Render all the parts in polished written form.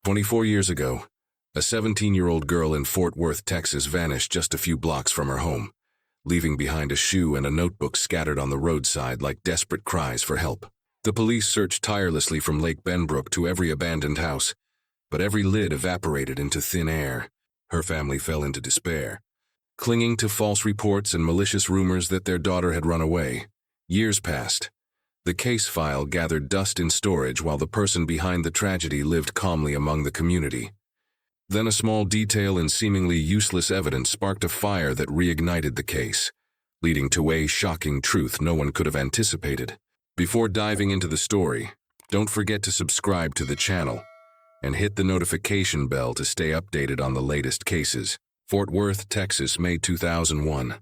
24 years ago, a 17-year-old girl in Fort Worth, Texas vanished just a few blocks from her home, leaving behind a shoe and a notebook scattered on the roadside like desperate cries for help. The police searched tirelessly from Lake Benbrook to every abandoned house, but every lid evaporated into thin air. Her family fell into despair, clinging to false reports and malicious rumors that their daughter had run away. Years passed. The case file gathered dust in storage while the person behind the tragedy lived calmly among the community. Then a small detail in seemingly useless evidence sparked a fire that reignited the case, leading to a shocking truth no one could have anticipated. Before diving into the story, don't forget to subscribe to the channel and hit the notification bell to stay updated on the latest cases. Fort Worth, Texas, May 2001.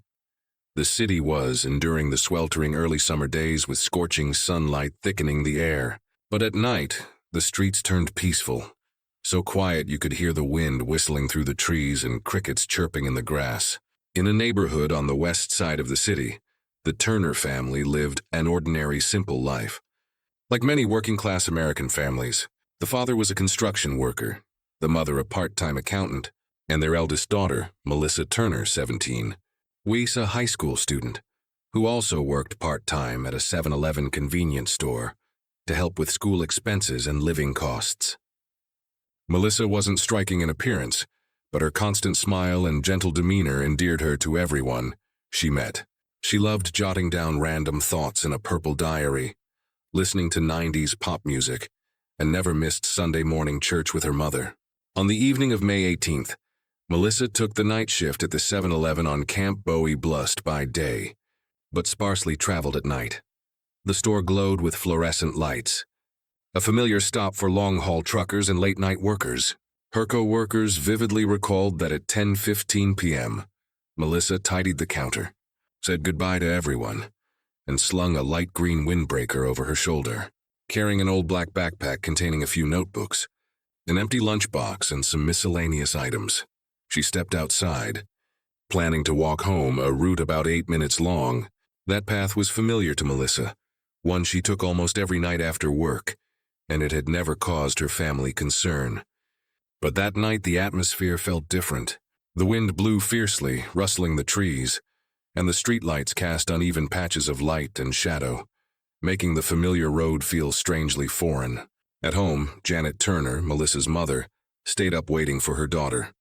The city was enduring the sweltering early summer days with scorching sunlight thickening the air. But at night, the streets turned peaceful, so quiet you could hear the wind whistling through the trees and crickets chirping in the grass. In a neighborhood on the west side of the city, the Turner family lived an ordinary, simple life. Like many working-class American families, the father was a construction worker, the mother a part-time accountant, and their eldest daughter, Melissa Turner, 17, was a high school student, who also worked part-time at a 7-Eleven convenience store to help with school expenses and living costs. Melissa wasn't striking in appearance, but her constant smile and gentle demeanor endeared her to everyone she met. She loved jotting down random thoughts in a purple diary, listening to 90s pop music, and never missed Sunday morning church with her mother. On the evening of May 18th, Melissa took the night shift at the 7-Eleven on Camp Bowie Blust by day, but sparsely traveled at night. The store glowed with fluorescent lights, a familiar stop for long-haul truckers and late-night workers. Her co-workers vividly recalled that at 10:15 p.m., Melissa tidied the counter, said goodbye to everyone, and slung a light green windbreaker over her shoulder. Carrying an old black backpack containing a few notebooks, an empty lunchbox, and some miscellaneous items, she stepped outside, planning to walk home, a route about 8 minutes long. That path was familiar to Melissa, one she took almost every night after work, and it had never caused her family concern. But that night the atmosphere felt different. The wind blew fiercely, rustling the trees, and the streetlights cast uneven patches of light and shadow, making the familiar road feel strangely foreign. At home, Janet Turner, Melissa's mother, stayed up waiting for her daughter.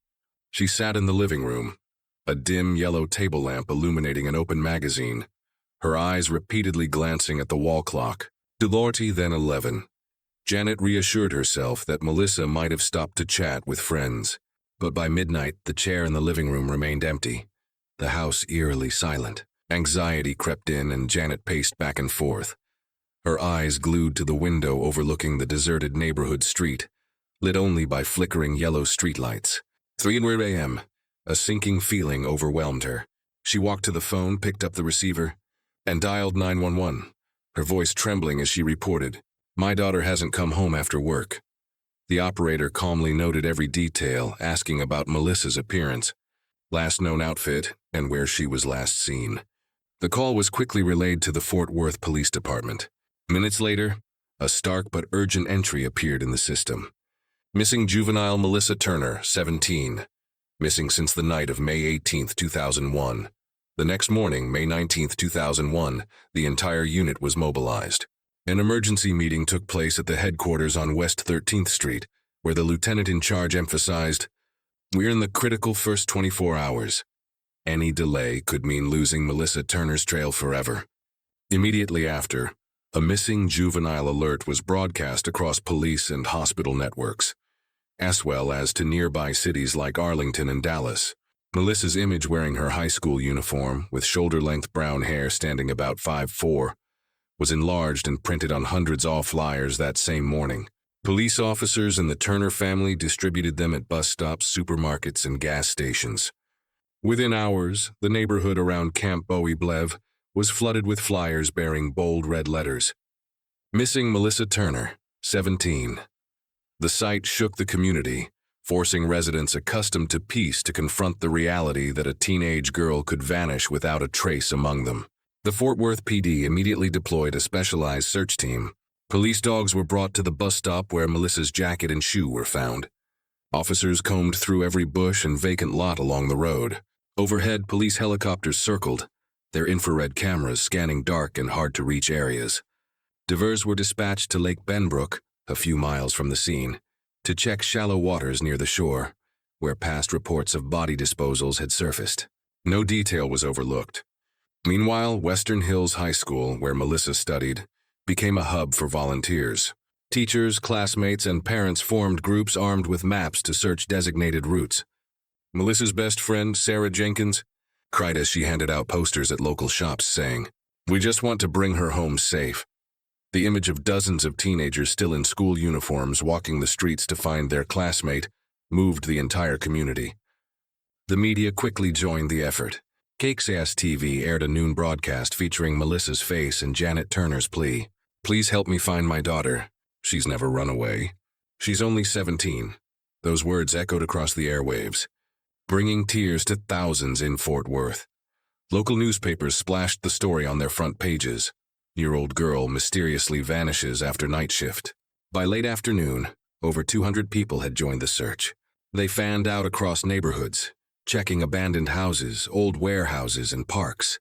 She sat in the living room, a dim yellow table lamp illuminating an open magazine, her eyes repeatedly glancing at the wall clock. Delorty, then 11. Janet reassured herself that Melissa might have stopped to chat with friends, but by midnight the chair in the living room remained empty, the house eerily silent. Anxiety crept in and Janet paced back and forth, her eyes glued to the window overlooking the deserted neighborhood street, lit only by flickering yellow streetlights. 3 a.m. A sinking feeling overwhelmed her. She walked to the phone, picked up the receiver, and dialed 911, her voice trembling as she reported, "My daughter hasn't come home after work." The operator calmly noted every detail, asking about Melissa's appearance, last known outfit, and where she was last seen. The call was quickly relayed to the Fort Worth Police Department. Minutes later, a stark but urgent entry appeared in the system. Missing juvenile Melissa Turner, 17. Missing since the night of May 18, 2001. The next morning, May 19, 2001, the entire unit was mobilized. An emergency meeting took place at the headquarters on West 13th Street, where the lieutenant in charge emphasized, "We're in the critical first 24 hours. Any delay could mean losing Melissa Turner's trail forever." Immediately after, a missing juvenile alert was broadcast across police and hospital networks, as well as to nearby cities like Arlington and Dallas. Melissa's image wearing her high school uniform, with shoulder-length brown hair standing about 5'4", was enlarged and printed on hundreds of flyers that same morning. Police officers and the Turner family distributed them at bus stops, supermarkets, and gas stations. Within hours, the neighborhood around Camp Bowie Blev was flooded with flyers bearing bold red letters. "Missing Melissa Turner, 17. The sight shook the community, forcing residents accustomed to peace to confront the reality that a teenage girl could vanish without a trace among them. The Fort Worth PD immediately deployed a specialized search team. Police dogs were brought to the bus stop where Melissa's jacket and shoe were found. Officers combed through every bush and vacant lot along the road. Overhead, police helicopters circled, their infrared cameras scanning dark and hard-to-reach areas. Divers were dispatched to Lake Benbrook, a few miles from the scene, to check shallow waters near the shore, where past reports of body disposals had surfaced. No detail was overlooked. Meanwhile, Western Hills High School, where Melissa studied, became a hub for volunteers. Teachers, classmates, and parents formed groups armed with maps to search designated routes. Melissa's best friend, Sarah Jenkins, cried as she handed out posters at local shops saying, "We just want to bring her home safe." The image of dozens of teenagers still in school uniforms walking the streets to find their classmate moved the entire community. The media quickly joined the effort. KXAS TV aired a noon broadcast featuring Melissa's face and Janet Turner's plea, "Please help me find my daughter. She's never run away. She's only 17. Those words echoed across the airwaves, bringing tears to thousands in Fort Worth. Local newspapers splashed the story on their front pages. Year-old girl mysteriously vanishes after night shift. By late afternoon, over 200 people had joined the search. They fanned out across neighborhoods, checking abandoned houses, old warehouses, and parks.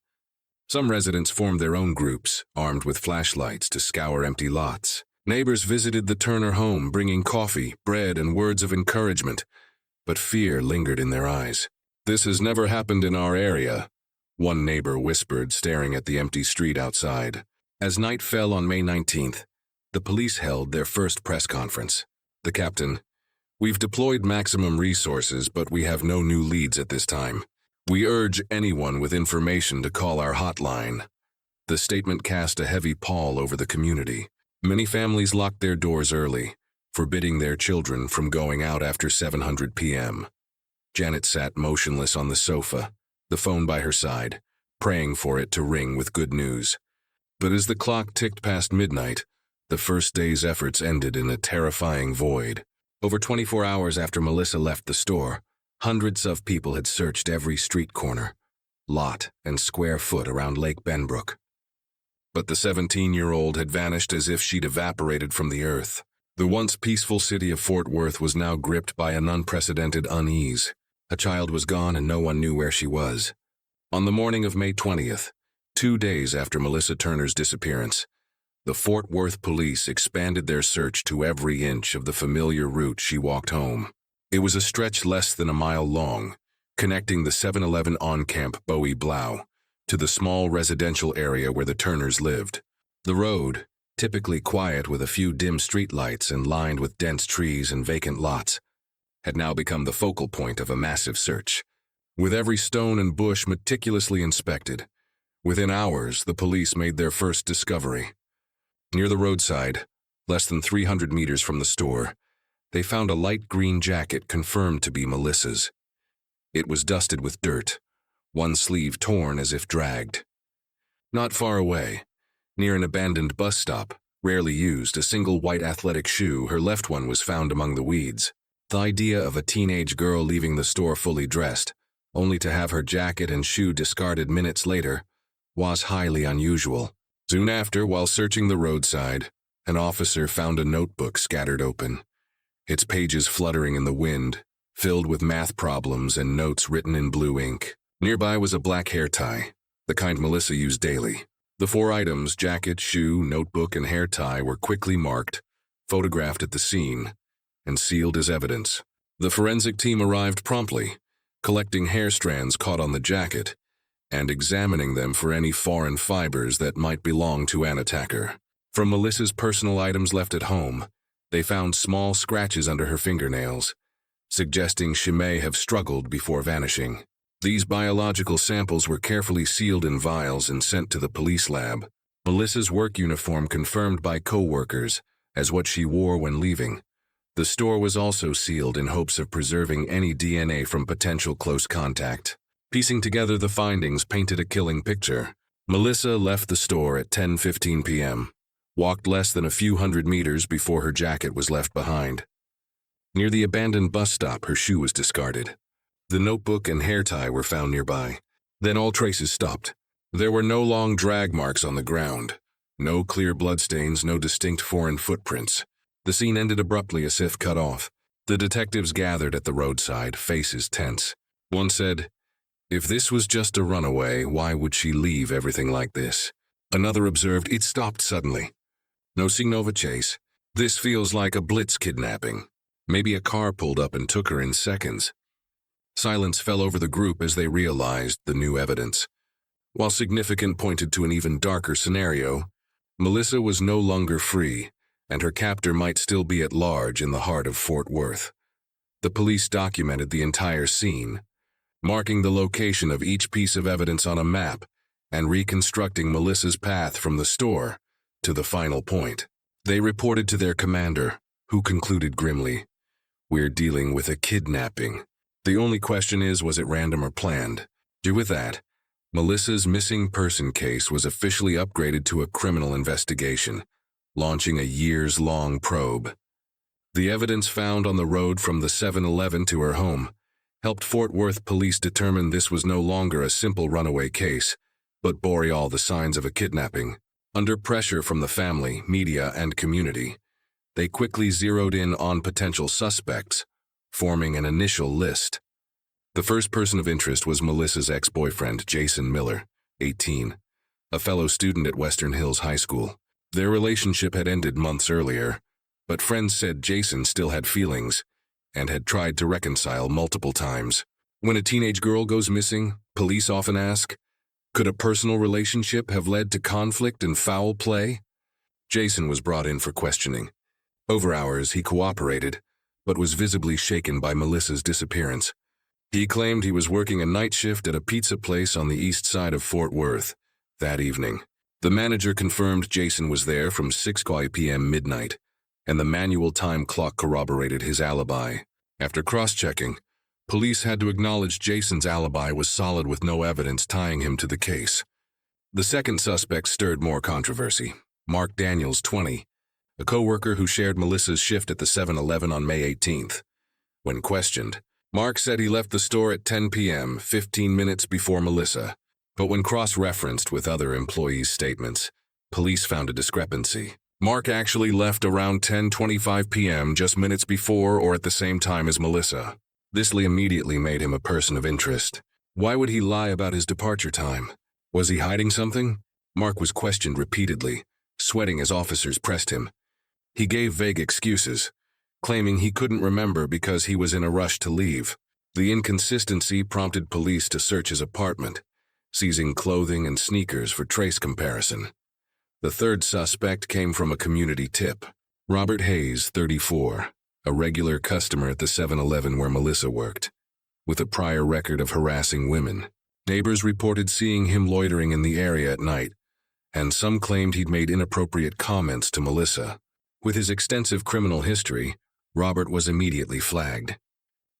Some residents formed their own groups, armed with flashlights to scour empty lots. Neighbors visited the Turner home, bringing coffee, bread, and words of encouragement, but fear lingered in their eyes. "This has never happened in our area," one neighbor whispered, staring at the empty street outside. As night fell on May 19th, the police held their first press conference. The captain, "We've deployed maximum resources, but we have no new leads at this time. We urge anyone with information to call our hotline." The statement cast a heavy pall over the community. Many families locked their doors early, forbidding their children from going out after 7:00 p.m. Janet sat motionless on the sofa, the phone by her side, praying for it to ring with good news. But as the clock ticked past midnight, the first day's efforts ended in a terrifying void. Over 24 hours after Melissa left the store, hundreds of people had searched every street corner, lot, and square foot around Lake Benbrook. But the 17-year-old had vanished as if she'd evaporated from the earth. The once peaceful city of Fort Worth was now gripped by an unprecedented unease. A child was gone and no one knew where she was. On the morning of May 20th, 2 days after Melissa Turner's disappearance, the Fort Worth police expanded their search to every inch of the familiar route she walked home. It was a stretch less than a mile long, connecting the 7-Eleven on-camp Bowie Blau to the small residential area where the Turners lived. The road, typically quiet with a few dim streetlights and lined with dense trees and vacant lots, had now become the focal point of a massive search. With every stone and bush meticulously inspected, within hours the police made their first discovery. Near the roadside, less than 300 meters from the store, they found a light green jacket confirmed to be Melissa's. It was dusted with dirt, one sleeve torn as if dragged. Not far away, near an abandoned bus stop, rarely used, a single white athletic shoe, her left one, was found among the weeds. The idea of a teenage girl leaving the store fully dressed, only to have her jacket and shoe discarded minutes later, was highly unusual. Soon after, while searching the roadside, an officer found a notebook scattered open, its pages fluttering in the wind, filled with math problems and notes written in blue ink. Nearby was a black hair tie, the kind Melissa used daily. The 4 items, jacket, shoe, notebook, and hair tie, were quickly marked, photographed at the scene, and sealed as evidence. The forensic team arrived promptly, collecting hair strands caught on the jacket, and examining them for any foreign fibers that might belong to an attacker. From Melissa's personal items left at home, they found small scratches under her fingernails, suggesting she may have struggled before vanishing. These biological samples were carefully sealed in vials and sent to the police lab. Melissa's work uniform confirmed by co-workers as what she wore when leaving. The store was also sealed in hopes of preserving any DNA from potential close contact. Piecing together the findings painted a killing picture. Melissa left the store at 10:15 p.m., walked less than a few hundred meters before her jacket was left behind. Near the abandoned bus stop, her shoe was discarded. The notebook and hair tie were found nearby. Then all traces stopped. There were no long drag marks on the ground, no clear bloodstains, no distinct foreign footprints. The scene ended abruptly as if cut off. The detectives gathered at the roadside, faces tense. One said, "If this was just a runaway, why would she leave everything like this?" Another observed, "It stopped suddenly. No signal of a chase. This feels like a blitz kidnapping. Maybe a car pulled up and took her in seconds." Silence fell over the group as they realized the new evidence. While significant pointed to an even darker scenario, Melissa was no longer free, and her captor might still be at large in the heart of Fort Worth. The police documented the entire scene, marking the location of each piece of evidence on a map and reconstructing Melissa's path from the store to the final point. They reported to their commander, who concluded grimly, "We're dealing with a kidnapping. The only question is, was it random or planned?" With that, Melissa's missing person case was officially upgraded to a criminal investigation, launching a years-long probe. The evidence found on the road from the 7-Eleven to her home helped Fort Worth police determine this was no longer a simple runaway case, but bore all the signs of a kidnapping. Under pressure from the family, media, and community, they quickly zeroed in on potential suspects, forming an initial list. The first person of interest was Melissa's ex-boyfriend, Jason Miller, 18, a fellow student at Western Hills High School. Their relationship had ended months earlier, but friends said Jason still had feelings and had tried to reconcile multiple times. When a teenage girl goes missing, police often ask, could a personal relationship have led to conflict and foul play? Jason was brought in for questioning. Over hours, he cooperated, but was visibly shaken by Melissa's disappearance. He claimed he was working a night shift at a pizza place on the east side of Fort Worth that evening. The manager confirmed Jason was there from 6 p.m. midnight, and the manual time clock corroborated his alibi. After cross-checking, police had to acknowledge Jason's alibi was solid with no evidence tying him to the case. The second suspect stirred more controversy. Mark Daniels, 20, a co-worker who shared Melissa's shift at the 7-Eleven on May 18th. When questioned, Mark said he left the store at 10 p.m., 15 minutes before Melissa, but when cross-referenced with other employees' statements, police found a discrepancy. Mark actually left around 10:25 p.m., just minutes before or at the same time as Melissa. This immediately made him a person of interest. Why would he lie about his departure time? Was he hiding something? Mark was questioned repeatedly, sweating as officers pressed him. He gave vague excuses, claiming he couldn't remember because he was in a rush to leave. The inconsistency prompted police to search his apartment, seizing clothing and sneakers for trace comparison. The third suspect came from a community tip. Robert Hayes, 34, a regular customer at the 7-Eleven where Melissa worked, with a prior record of harassing women. Neighbors reported seeing him loitering in the area at night, and some claimed he'd made inappropriate comments to Melissa. With his extensive criminal history, Robert was immediately flagged.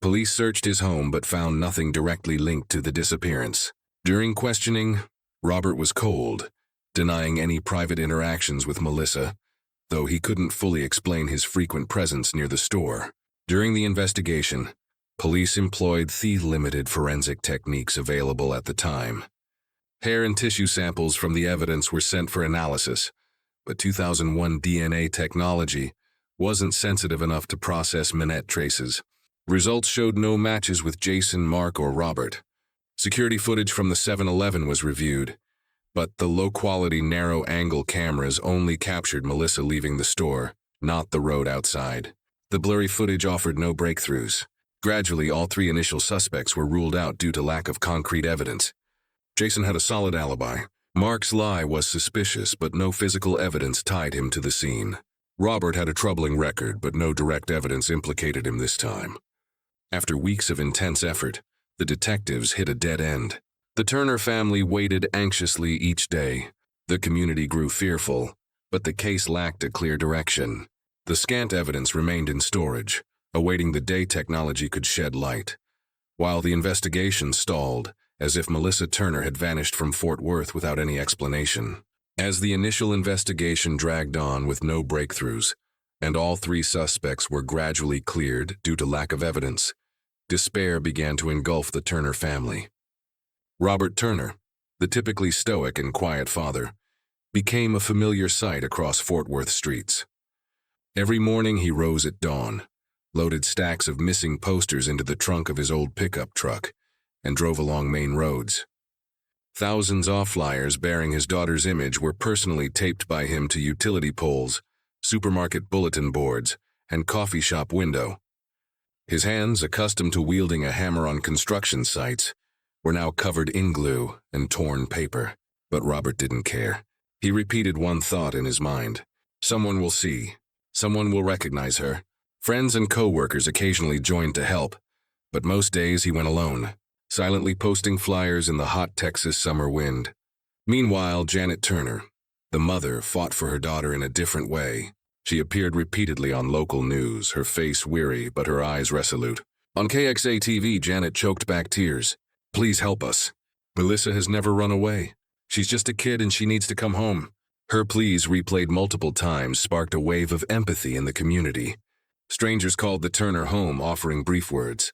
Police searched his home but found nothing directly linked to the disappearance. During questioning, Robert was cold, denying any private interactions with Melissa, though he couldn't fully explain his frequent presence near the store. During the investigation, police employed the limited forensic techniques available at the time. Hair and tissue samples from the evidence were sent for analysis, but 2001 DNA technology wasn't sensitive enough to process Minette traces. Results showed no matches with Jason, Mark, or Robert. Security footage from the 7-Eleven was reviewed, but the low-quality narrow-angle cameras only captured Melissa leaving the store, not the road outside. The blurry footage offered no breakthroughs. Gradually, all three initial suspects were ruled out due to lack of concrete evidence. Jason had a solid alibi. Mark's lie was suspicious, but no physical evidence tied him to the scene. Robert had a troubling record, but no direct evidence implicated him this time. After weeks of intense effort, the detectives hit a dead end. The Turner family waited anxiously each day. The community grew fearful, but the case lacked a clear direction. The scant evidence remained in storage, awaiting the day technology could shed light. While the investigation stalled, as if Melissa Turner had vanished from Fort Worth without any explanation. As the initial investigation dragged on with no breakthroughs, and all three suspects were gradually cleared due to lack of evidence, despair began to engulf the Turner family. Robert Turner, the typically stoic and quiet father, became a familiar sight across Fort Worth streets. Every morning he rose at dawn, loaded stacks of missing posters into the trunk of his old pickup truck, and drove along main roads. Thousands of flyers bearing his daughter's image were personally taped by him to utility poles, supermarket bulletin boards, and coffee shop window. His hands, accustomed to wielding a hammer on construction sites, were now covered in glue and torn paper. But Robert didn't care. He repeated one thought in his mind. Someone will see. Someone will recognize her. Friends and co-workers occasionally joined to help, but most days he went alone, silently posting flyers in the hot Texas summer wind. Meanwhile, Janet Turner, the mother, fought for her daughter in a different way. She appeared repeatedly on local news, her face weary but her eyes resolute. On KXA TV, Janet choked back tears. Please help us. Melissa has never run away. She's just a kid and she needs to come home. Her pleas, replayed multiple times, sparked a wave of empathy in the community. Strangers called the Turner home, offering brief words.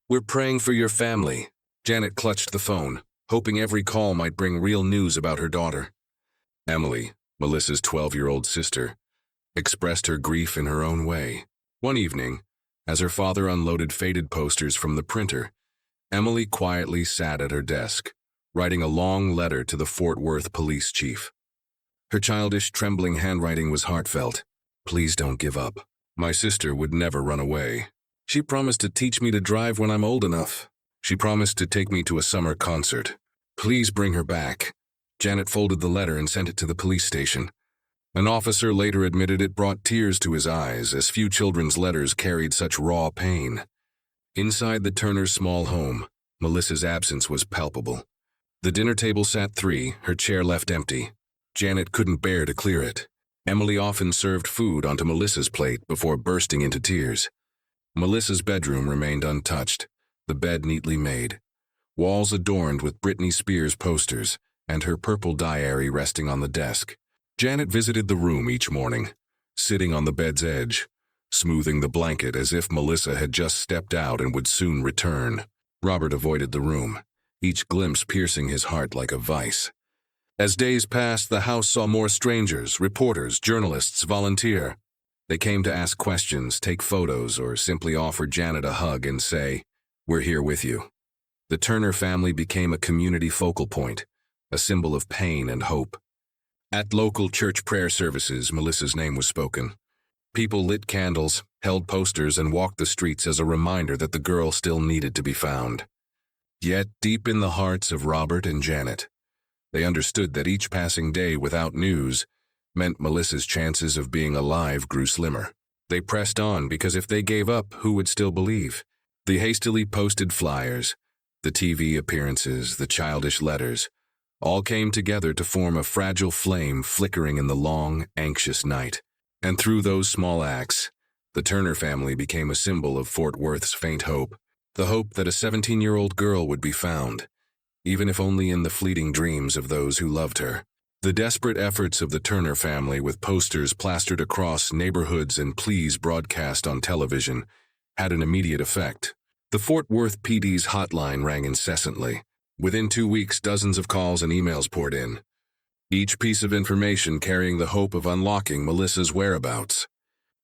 We're praying for your family. Janet clutched the phone, hoping every call might bring real news about her daughter. Emily, Melissa's 12-year-old sister, expressed her grief in her own way. One evening, as her father unloaded faded posters from the printer, Emily quietly sat at her desk, writing a long letter to the Fort Worth police chief. Her childish, trembling handwriting was heartfelt. Please don't give up. My sister would never run away. She promised to teach me to drive when I'm old enough. She promised to take me to a summer concert. Please bring her back. Janet folded the letter and sent it to the police station. An officer later admitted it brought tears to his eyes, as few children's letters carried such raw pain. Inside the Turners' small home, Melissa's absence was palpable. The dinner table sat three, her chair left empty. Janet couldn't bear to clear it. Emily often served food onto Melissa's plate before bursting into tears. Melissa's bedroom remained untouched, the bed neatly made, walls adorned with Britney Spears posters, and her purple diary resting on the desk. Janet visited the room each morning, sitting on the bed's edge, smoothing the blanket as if Melissa had just stepped out and would soon return. Robert avoided the room, each glimpse piercing his heart like a vice. As days passed, the house saw more strangers, reporters, journalists volunteer. They came to ask questions, take photos, or simply offer Janet a hug and say, "We're here with you." The Turner family became a community focal point, a symbol of pain and hope. At local church prayer services, Melissa's name was spoken. People lit candles, held posters, and walked the streets as a reminder that the girl still needed to be found. Yet, deep in the hearts of Robert and Janet, they understood that each passing day without news meant Melissa's chances of being alive grew slimmer. They pressed on because if they gave up, who would still believe? The hastily posted flyers, the TV appearances, the childish letters, all came together to form a fragile flame flickering in the long, anxious night. And through those small acts, the Turner family became a symbol of Fort Worth's faint hope, the hope that a 17-year-old girl would be found, even if only in the fleeting dreams of those who loved her. The desperate efforts of the Turner family, with posters plastered across neighborhoods and pleas broadcast on television, had an immediate effect. The Fort Worth PD's hotline rang incessantly. Within 2 weeks, dozens of calls and emails poured in, each piece of information carrying the hope of unlocking Melissa's whereabouts.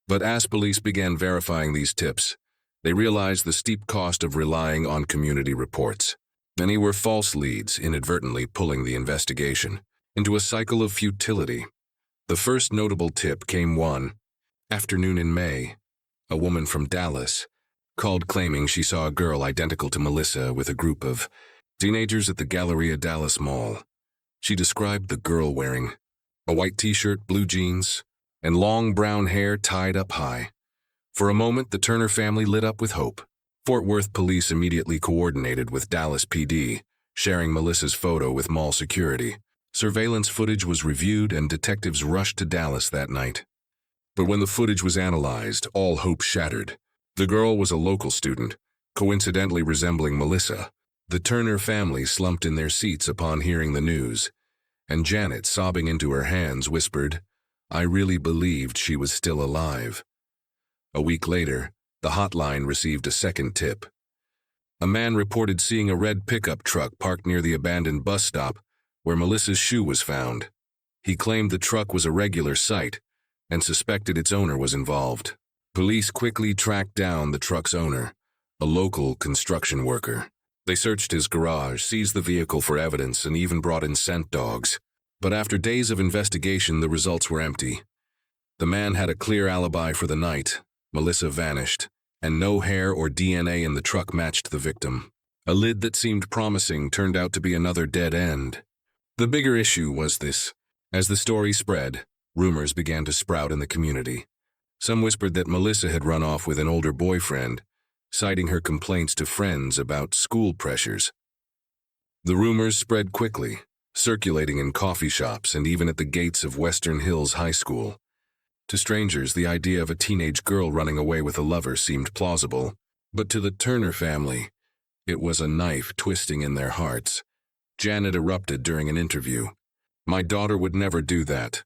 But as police began verifying these tips, they realized the steep cost of relying on community reports. Many were false leads, inadvertently pulling the investigation into a cycle of futility. The first notable tip came one afternoon in May. A woman from Dallas called claiming she saw a girl identical to Melissa with a group of teenagers at the Galleria Dallas Mall. She described the girl wearing a white t-shirt, blue jeans, and long brown hair tied up high. For a moment, the Turner family lit up with hope. Fort Worth police immediately coordinated with Dallas PD, sharing Melissa's photo with mall security. Surveillance footage was reviewed and detectives rushed to Dallas that night. But when the footage was analyzed, all hope shattered. The girl was a local student, coincidentally resembling Melissa. The Turner family slumped in their seats upon hearing the news, and Janet, sobbing into her hands, whispered, "I really believed she was still alive." A week later, the hotline received a second tip. A man reported seeing a red pickup truck parked near the abandoned bus stop where Melissa's shoe was found. He claimed the truck was a regular sight and suspected its owner was involved. Police quickly tracked down the truck's owner, a local construction worker. They searched his garage, seized the vehicle for evidence, and even brought in scent dogs. But after days of investigation, the results were empty. The man had a clear alibi for the night. Melissa vanished, and no hair or DNA in the truck matched the victim. A lid that seemed promising turned out to be another dead end. The bigger issue was this. As the story spread, rumors began to sprout in the community. Some whispered that Melissa had run off with an older boyfriend, citing her complaints to friends about school pressures. The rumors spread quickly, circulating in coffee shops and even at the gates of Western Hills High School. To strangers, the idea of a teenage girl running away with a lover seemed plausible, but to the Turner family, it was a knife twisting in their hearts. Janet erupted during an interview. "My daughter would never do that.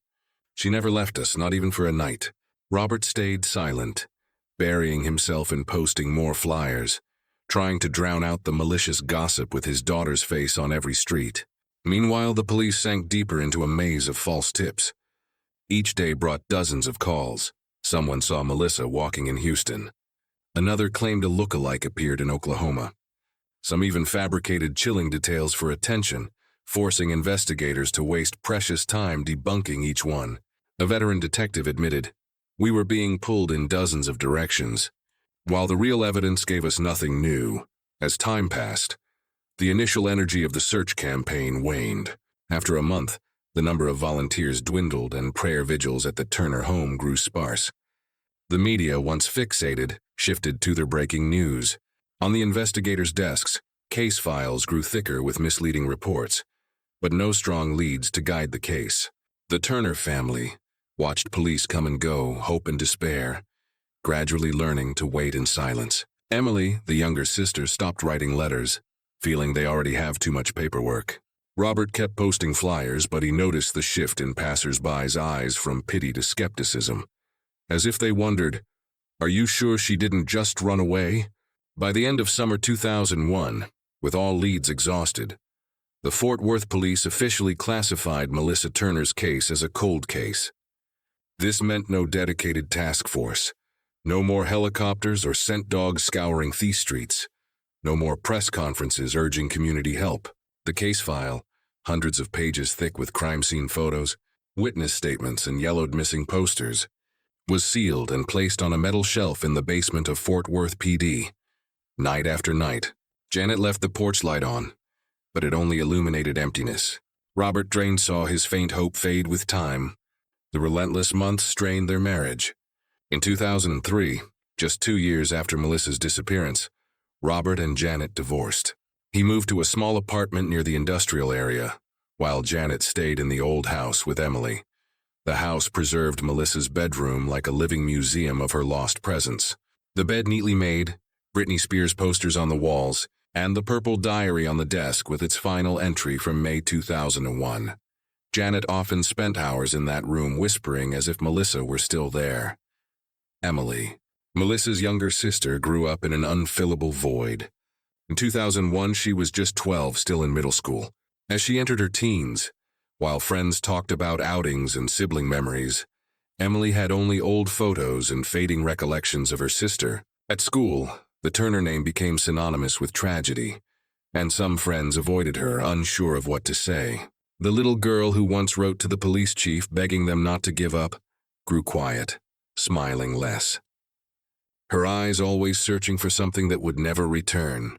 She never left us, not even for a night." Robert stayed silent, burying himself in posting more flyers, trying to drown out the malicious gossip with his daughter's face on every street. Meanwhile, the police sank deeper into a maze of false tips. Each day brought dozens of calls. Someone saw Melissa walking in Houston. Another claimed a look-alike appeared in Oklahoma. Some even fabricated chilling details for attention, forcing investigators to waste precious time debunking each one. A veteran detective admitted, "We were being pulled in dozens of directions." While the real evidence gave us nothing new, as time passed, the initial energy of the search campaign waned. After a month, the number of volunteers dwindled and prayer vigils at the Turner home grew sparse. The media, once fixated, shifted to their breaking news. On the investigators' desks, case files grew thicker with misleading reports, but no strong leads to guide the case. The Turner family watched police come and go, hope and despair, gradually learning to wait in silence. Emily, the younger sister, stopped writing letters, feeling they already have too much paperwork. Robert kept posting flyers, but he noticed the shift in passers-by's eyes from pity to skepticism, as if they wondered, "Are you sure she didn't just run away?" By the end of summer 2001, with all leads exhausted, the Fort Worth police officially classified Melissa Turner's case as a cold case. This meant no dedicated task force, no more helicopters or scent dogs scouring thief streets, no more press conferences urging community help. The case file, hundreds of pages thick with crime scene photos, witness statements, and yellowed missing posters, was sealed and placed on a metal shelf in the basement of Fort Worth PD. Night after night, Janet left the porch light on, but it only illuminated emptiness. Robert Drain saw his faint hope fade with time. The relentless months strained their marriage. In 2003, just 2 years after Melissa's disappearance, Robert and Janet divorced. He moved to a small apartment near the industrial area, while Janet stayed in the old house with Emily. The house preserved Melissa's bedroom like a living museum of her lost presence. The bed neatly made, Britney Spears posters on the walls, and the purple diary on the desk with its final entry from May 2001. Janet often spent hours in that room whispering as if Melissa were still there. Emily, Melissa's younger sister, grew up in an unfillable void. In 2001, she was just 12, still in middle school. As she entered her teens, while friends talked about outings and sibling memories, Emily had only old photos and fading recollections of her sister. At school, the Turner name became synonymous with tragedy, and some friends avoided her, unsure of what to say. The little girl who once wrote to the police chief begging them not to give up grew quiet, smiling less. Her eyes always searching for something that would never return.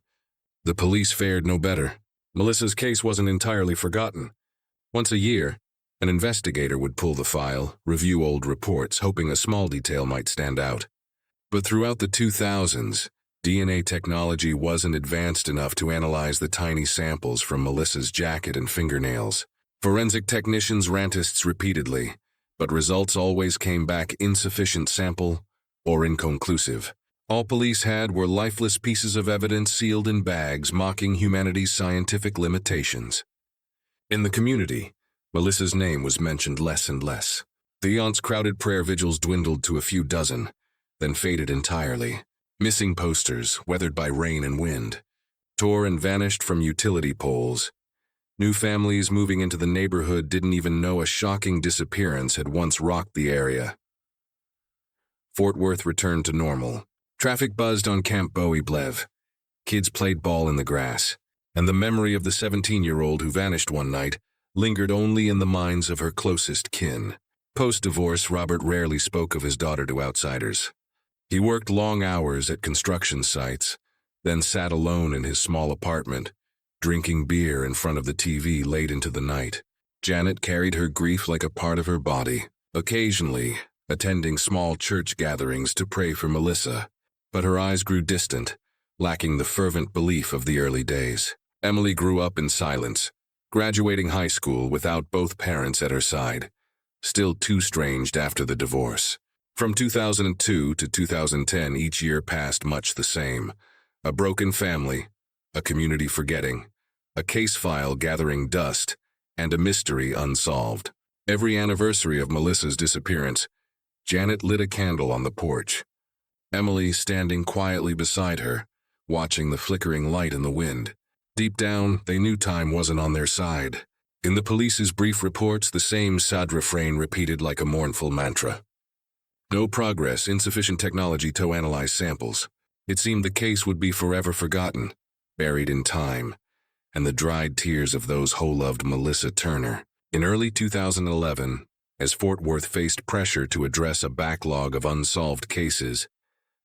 The police fared no better. Melissa's case wasn't entirely forgotten. Once a year, an investigator would pull the file, review old reports, hoping a small detail might stand out. But throughout the 2000s, DNA technology wasn't advanced enough to analyze the tiny samples from Melissa's jacket and fingernails. Forensic technicians ran tests repeatedly, but results always came back insufficient sample or inconclusive. All police had were lifeless pieces of evidence sealed in bags, mocking humanity's scientific limitations. In the community, Melissa's name was mentioned less and less. The aunt's crowded prayer vigils dwindled to a few dozen, then faded entirely. Missing posters, weathered by rain and wind, tore and vanished from utility poles. New families moving into the neighborhood didn't even know a shocking disappearance had once rocked the area. Fort Worth returned to normal. Traffic buzzed on Camp Bowie Blev. Kids played ball in the grass, and the memory of the 17-year-old who vanished one night lingered only in the minds of her closest kin. Post-divorce, Robert rarely spoke of his daughter to outsiders. He worked long hours at construction sites, then sat alone in his small apartment, drinking beer in front of the TV late into the night. Janet carried her grief like a part of her body, occasionally attending small church gatherings to pray for Melissa, but her eyes grew distant, lacking the fervent belief of the early days. Emily grew up in silence, graduating high school without both parents at her side, still too estranged after the divorce. From 2002 to 2010, each year passed much the same. A broken family, a community forgetting, a case file gathering dust, and a mystery unsolved. Every anniversary of Melissa's disappearance, Janet lit a candle on the porch. Emily standing quietly beside her, watching the flickering light in the wind. Deep down, they knew time wasn't on their side. In the police's brief reports, the same sad refrain repeated like a mournful mantra. No progress, insufficient technology to analyze samples. It seemed the case would be forever forgotten, buried in time, and the dried tears of those who loved Melissa Turner. In early 2011, as Fort Worth faced pressure to address a backlog of unsolved cases,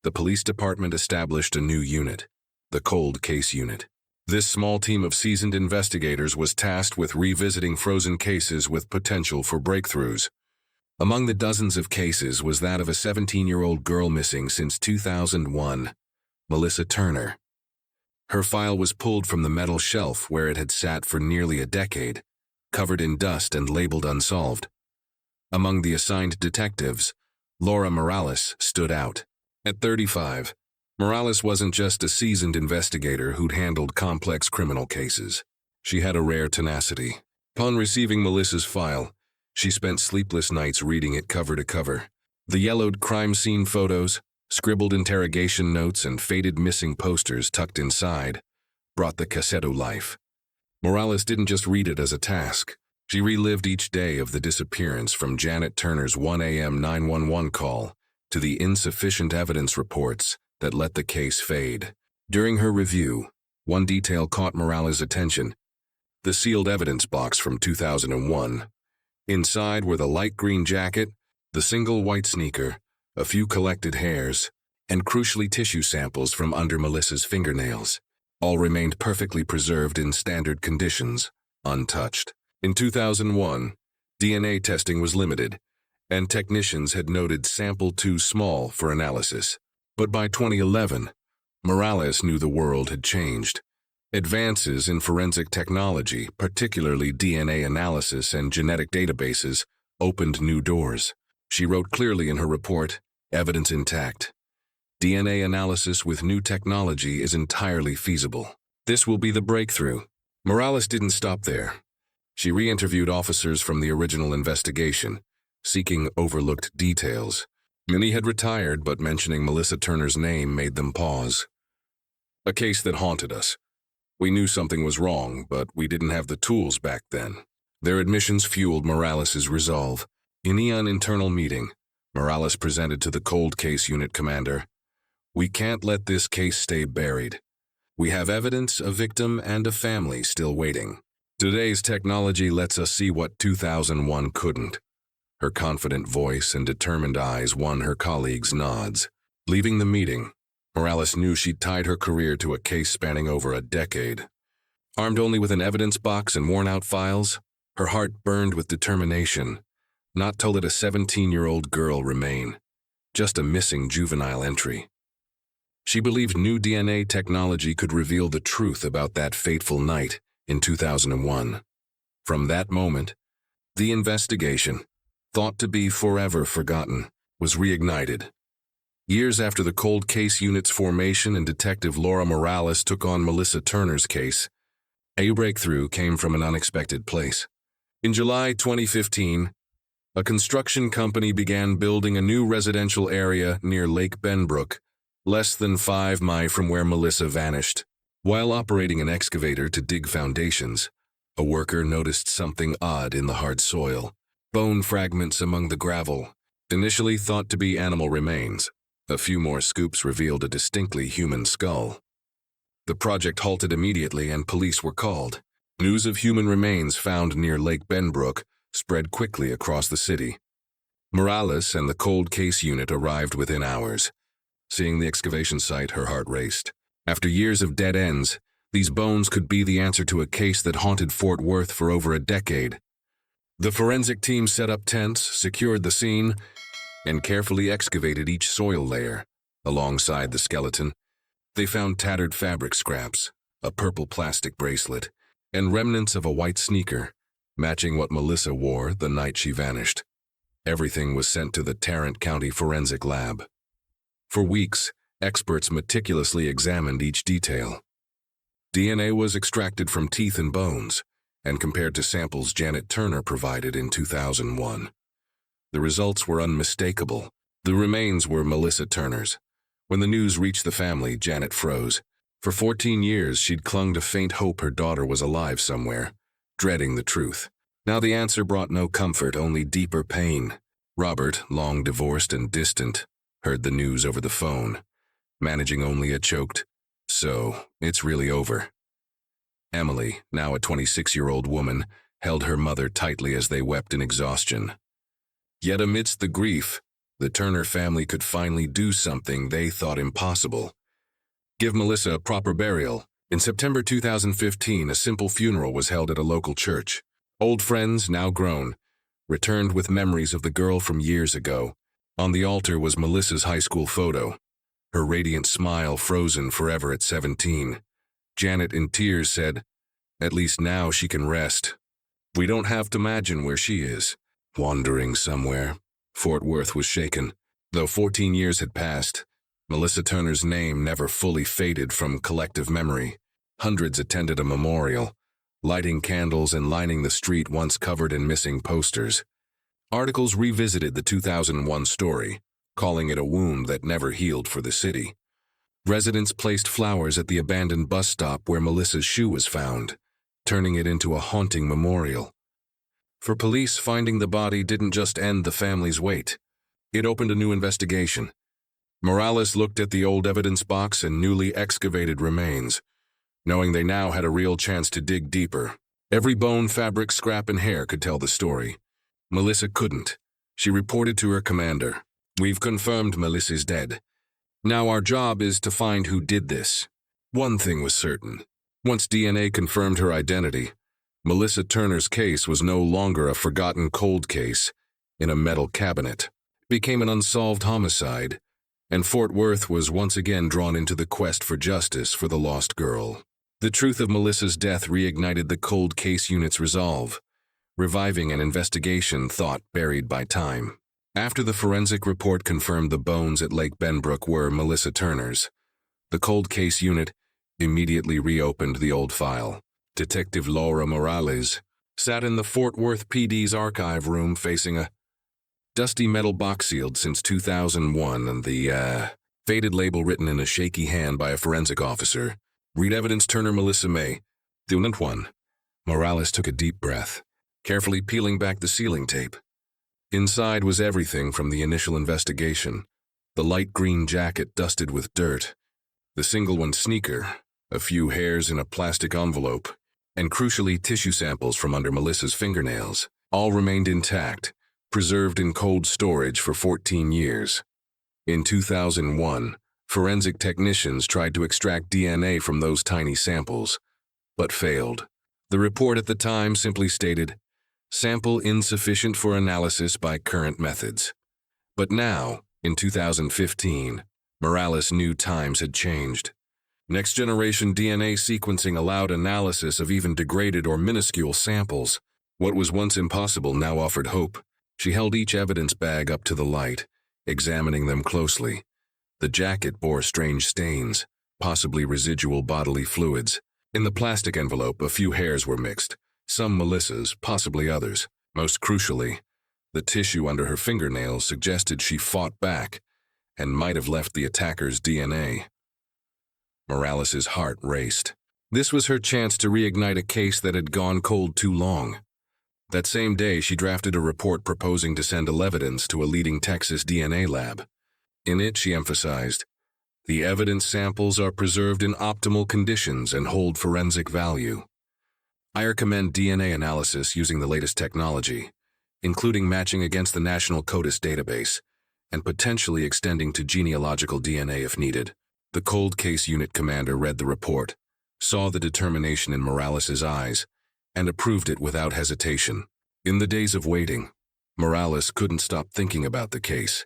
the police department established a new unit, the Cold Case Unit. This small team of seasoned investigators was tasked with revisiting frozen cases with potential for breakthroughs. Among the dozens of cases was that of a 17-year-old girl missing since 2001, Melissa Turner. Her file was pulled from the metal shelf where it had sat for nearly a decade, covered in dust and labeled unsolved. Among the assigned detectives, Laura Morales stood out. At 35, Morales wasn't just a seasoned investigator who'd handled complex criminal cases. She had a rare tenacity. Upon receiving Melissa's file, she spent sleepless nights reading it cover to cover. The yellowed crime scene photos, scribbled interrogation notes, and faded missing posters tucked inside brought the cassette to life. Morales didn't just read it as a task. She relived each day of the disappearance, from Janet Turner's 1 a.m. 911 call to the insufficient evidence reports that let the case fade. During her review, one detail caught Morales' attention: the sealed evidence box from 2001. Inside were the light green jacket, the single white sneaker, a few collected hairs, and crucially tissue samples from under Melissa's fingernails. All remained perfectly preserved in standard conditions, untouched. In 2001, DNA testing was limited, and technicians had noted sample too small for analysis. But by 2011, Morales knew the world had changed. Advances in forensic technology, particularly DNA analysis and genetic databases, opened new doors. She wrote clearly in her report, "Evidence intact. DNA analysis with new technology is entirely feasible. This will be the breakthrough." Morales didn't stop there. She re-interviewed officers from the original investigation, seeking overlooked details. Many had retired, but mentioning Melissa Turner's name made them pause. "A case that haunted us. We knew something was wrong, but we didn't have the tools back then." Their admissions fueled Morales' resolve. In an internal meeting, Morales presented to the Cold Case Unit commander, "We can't let this case stay buried. We have evidence, a victim, and a family still waiting. Today's technology lets us see what 2001 couldn't." Her confident voice and determined eyes won her colleagues' nods. Leaving the meeting, Morales knew she'd tied her career to a case spanning over a decade. Armed only with an evidence box and worn-out files, her heart burned with determination, not to let a 17-year-old girl remain, just a missing juvenile entry. She believed new DNA technology could reveal the truth about that fateful night in 2001. From that moment, the investigation, thought to be forever forgotten, was reignited. Years after the Cold Case Unit's formation and Detective Laura Morales took on Melissa Turner's case, a breakthrough came from an unexpected place. In July 2015, a construction company began building a new residential area near Lake Benbrook, less than 5 miles from where Melissa vanished. While operating an excavator to dig foundations, a worker noticed something odd in the hard soil. Bone fragments among the gravel, Initially thought to be animal remains, a few more scoops revealed a distinctly human skull. The project halted immediately and police were called. News of human remains found near Lake Benbrook spread quickly across the city. Morales and the cold case unit arrived within hours. Seeing the excavation site, her heart raced. After years of dead ends, these bones could be the answer to a case that haunted Fort Worth for over a decade. The forensic team set up tents, secured the scene, and carefully excavated each soil layer. Alongside the skeleton, they found tattered fabric scraps, a purple plastic bracelet, and remnants of a white sneaker, matching what Melissa wore the night she vanished. Everything was sent to the Tarrant County Forensic Lab. For weeks, experts meticulously examined each detail. DNA was extracted from teeth and bones, and compared to samples Janet Turner provided in 2001. The results were unmistakable. The remains were Melissa Turner's. When the news reached the family, Janet froze. For 14 years, she'd clung to faint hope her daughter was alive somewhere, dreading the truth. Now the answer brought no comfort, only deeper pain. Robert, long divorced and distant, heard the news over the phone, managing only a choked, "So, it's really over." Emily, now a 26-year-old woman, held her mother tightly as they wept in exhaustion. Yet amidst the grief, the Turner family could finally do something they thought impossible: give Melissa a proper burial. In September 2015, a simple funeral was held at a local church. Old friends, now grown, returned with memories of the girl from years ago. On the altar was Melissa's high school photo, her radiant smile frozen forever at 17. Janet, in tears, said, "At least now she can rest. We don't have to imagine where she is, wandering somewhere." Fort Worth was shaken. Though 14 years had passed, Melissa Turner's name never fully faded from collective memory. Hundreds attended a memorial, lighting candles and lining the street once covered in missing posters. Articles revisited the 2001 story, calling it a wound that never healed for the city. Residents placed flowers at the abandoned bus stop where Melissa's shoe was found, turning it into a haunting memorial. For police, finding the body didn't just end the family's wait. It opened a new investigation. Morales looked at the old evidence box and newly excavated remains, knowing they now had a real chance to dig deeper. Every bone, fabric, scrap, and hair could tell the story. Melissa couldn't. She reported to her commander, "We've confirmed Melissa's dead. Now our job is to find who did this." One thing was certain. Once DNA confirmed her identity, Melissa Turner's case was no longer a forgotten cold case in a metal cabinet. It became an unsolved homicide, and Fort Worth was once again drawn into the quest for justice for the lost girl. The truth of Melissa's death reignited the cold case unit's resolve, reviving an investigation thought buried by time. After the forensic report confirmed the bones at Lake Benbrook were Melissa Turner's, the cold case unit immediately reopened the old file. Detective Laura Morales sat in the Fort Worth PD's archive room facing a dusty metal box sealed since 2001 and the faded label written in a shaky hand by a forensic officer. "Read evidence Turner Melissa May. Unit 1. Morales took a deep breath, carefully peeling back the sealing tape. Inside was everything from the initial investigation: the light green jacket dusted with dirt, the single-one sneaker, a few hairs in a plastic envelope, and crucially tissue samples from under Melissa's fingernails. All remained intact, preserved in cold storage for 14 years. In 2001, forensic technicians tried to extract DNA from those tiny samples, but failed. The report at the time simply stated, "Sample insufficient for analysis by current methods." But now, in 2015, Morales knew times had changed. Next-generation DNA sequencing allowed analysis of even degraded or minuscule samples. What was once impossible now offered hope. She held each evidence bag up to the light, examining them closely. The jacket bore strange stains, possibly residual bodily fluids. In the plastic envelope, a few hairs were mixed, some Melissa's, possibly others. Most crucially, the tissue under her fingernails suggested she fought back and might have left the attacker's DNA. Morales's heart raced. This was her chance to reignite a case that had gone cold too long. That same day, she drafted a report proposing to send evidence to a leading Texas DNA lab. In it, she emphasized, "The evidence samples are preserved in optimal conditions and hold forensic value. I recommend DNA analysis using the latest technology, including matching against the National CODIS database, and potentially extending to genealogical DNA if needed." The cold case unit commander read the report, saw the determination in Morales' eyes, and approved it without hesitation. In the days of waiting, Morales couldn't stop thinking about the case.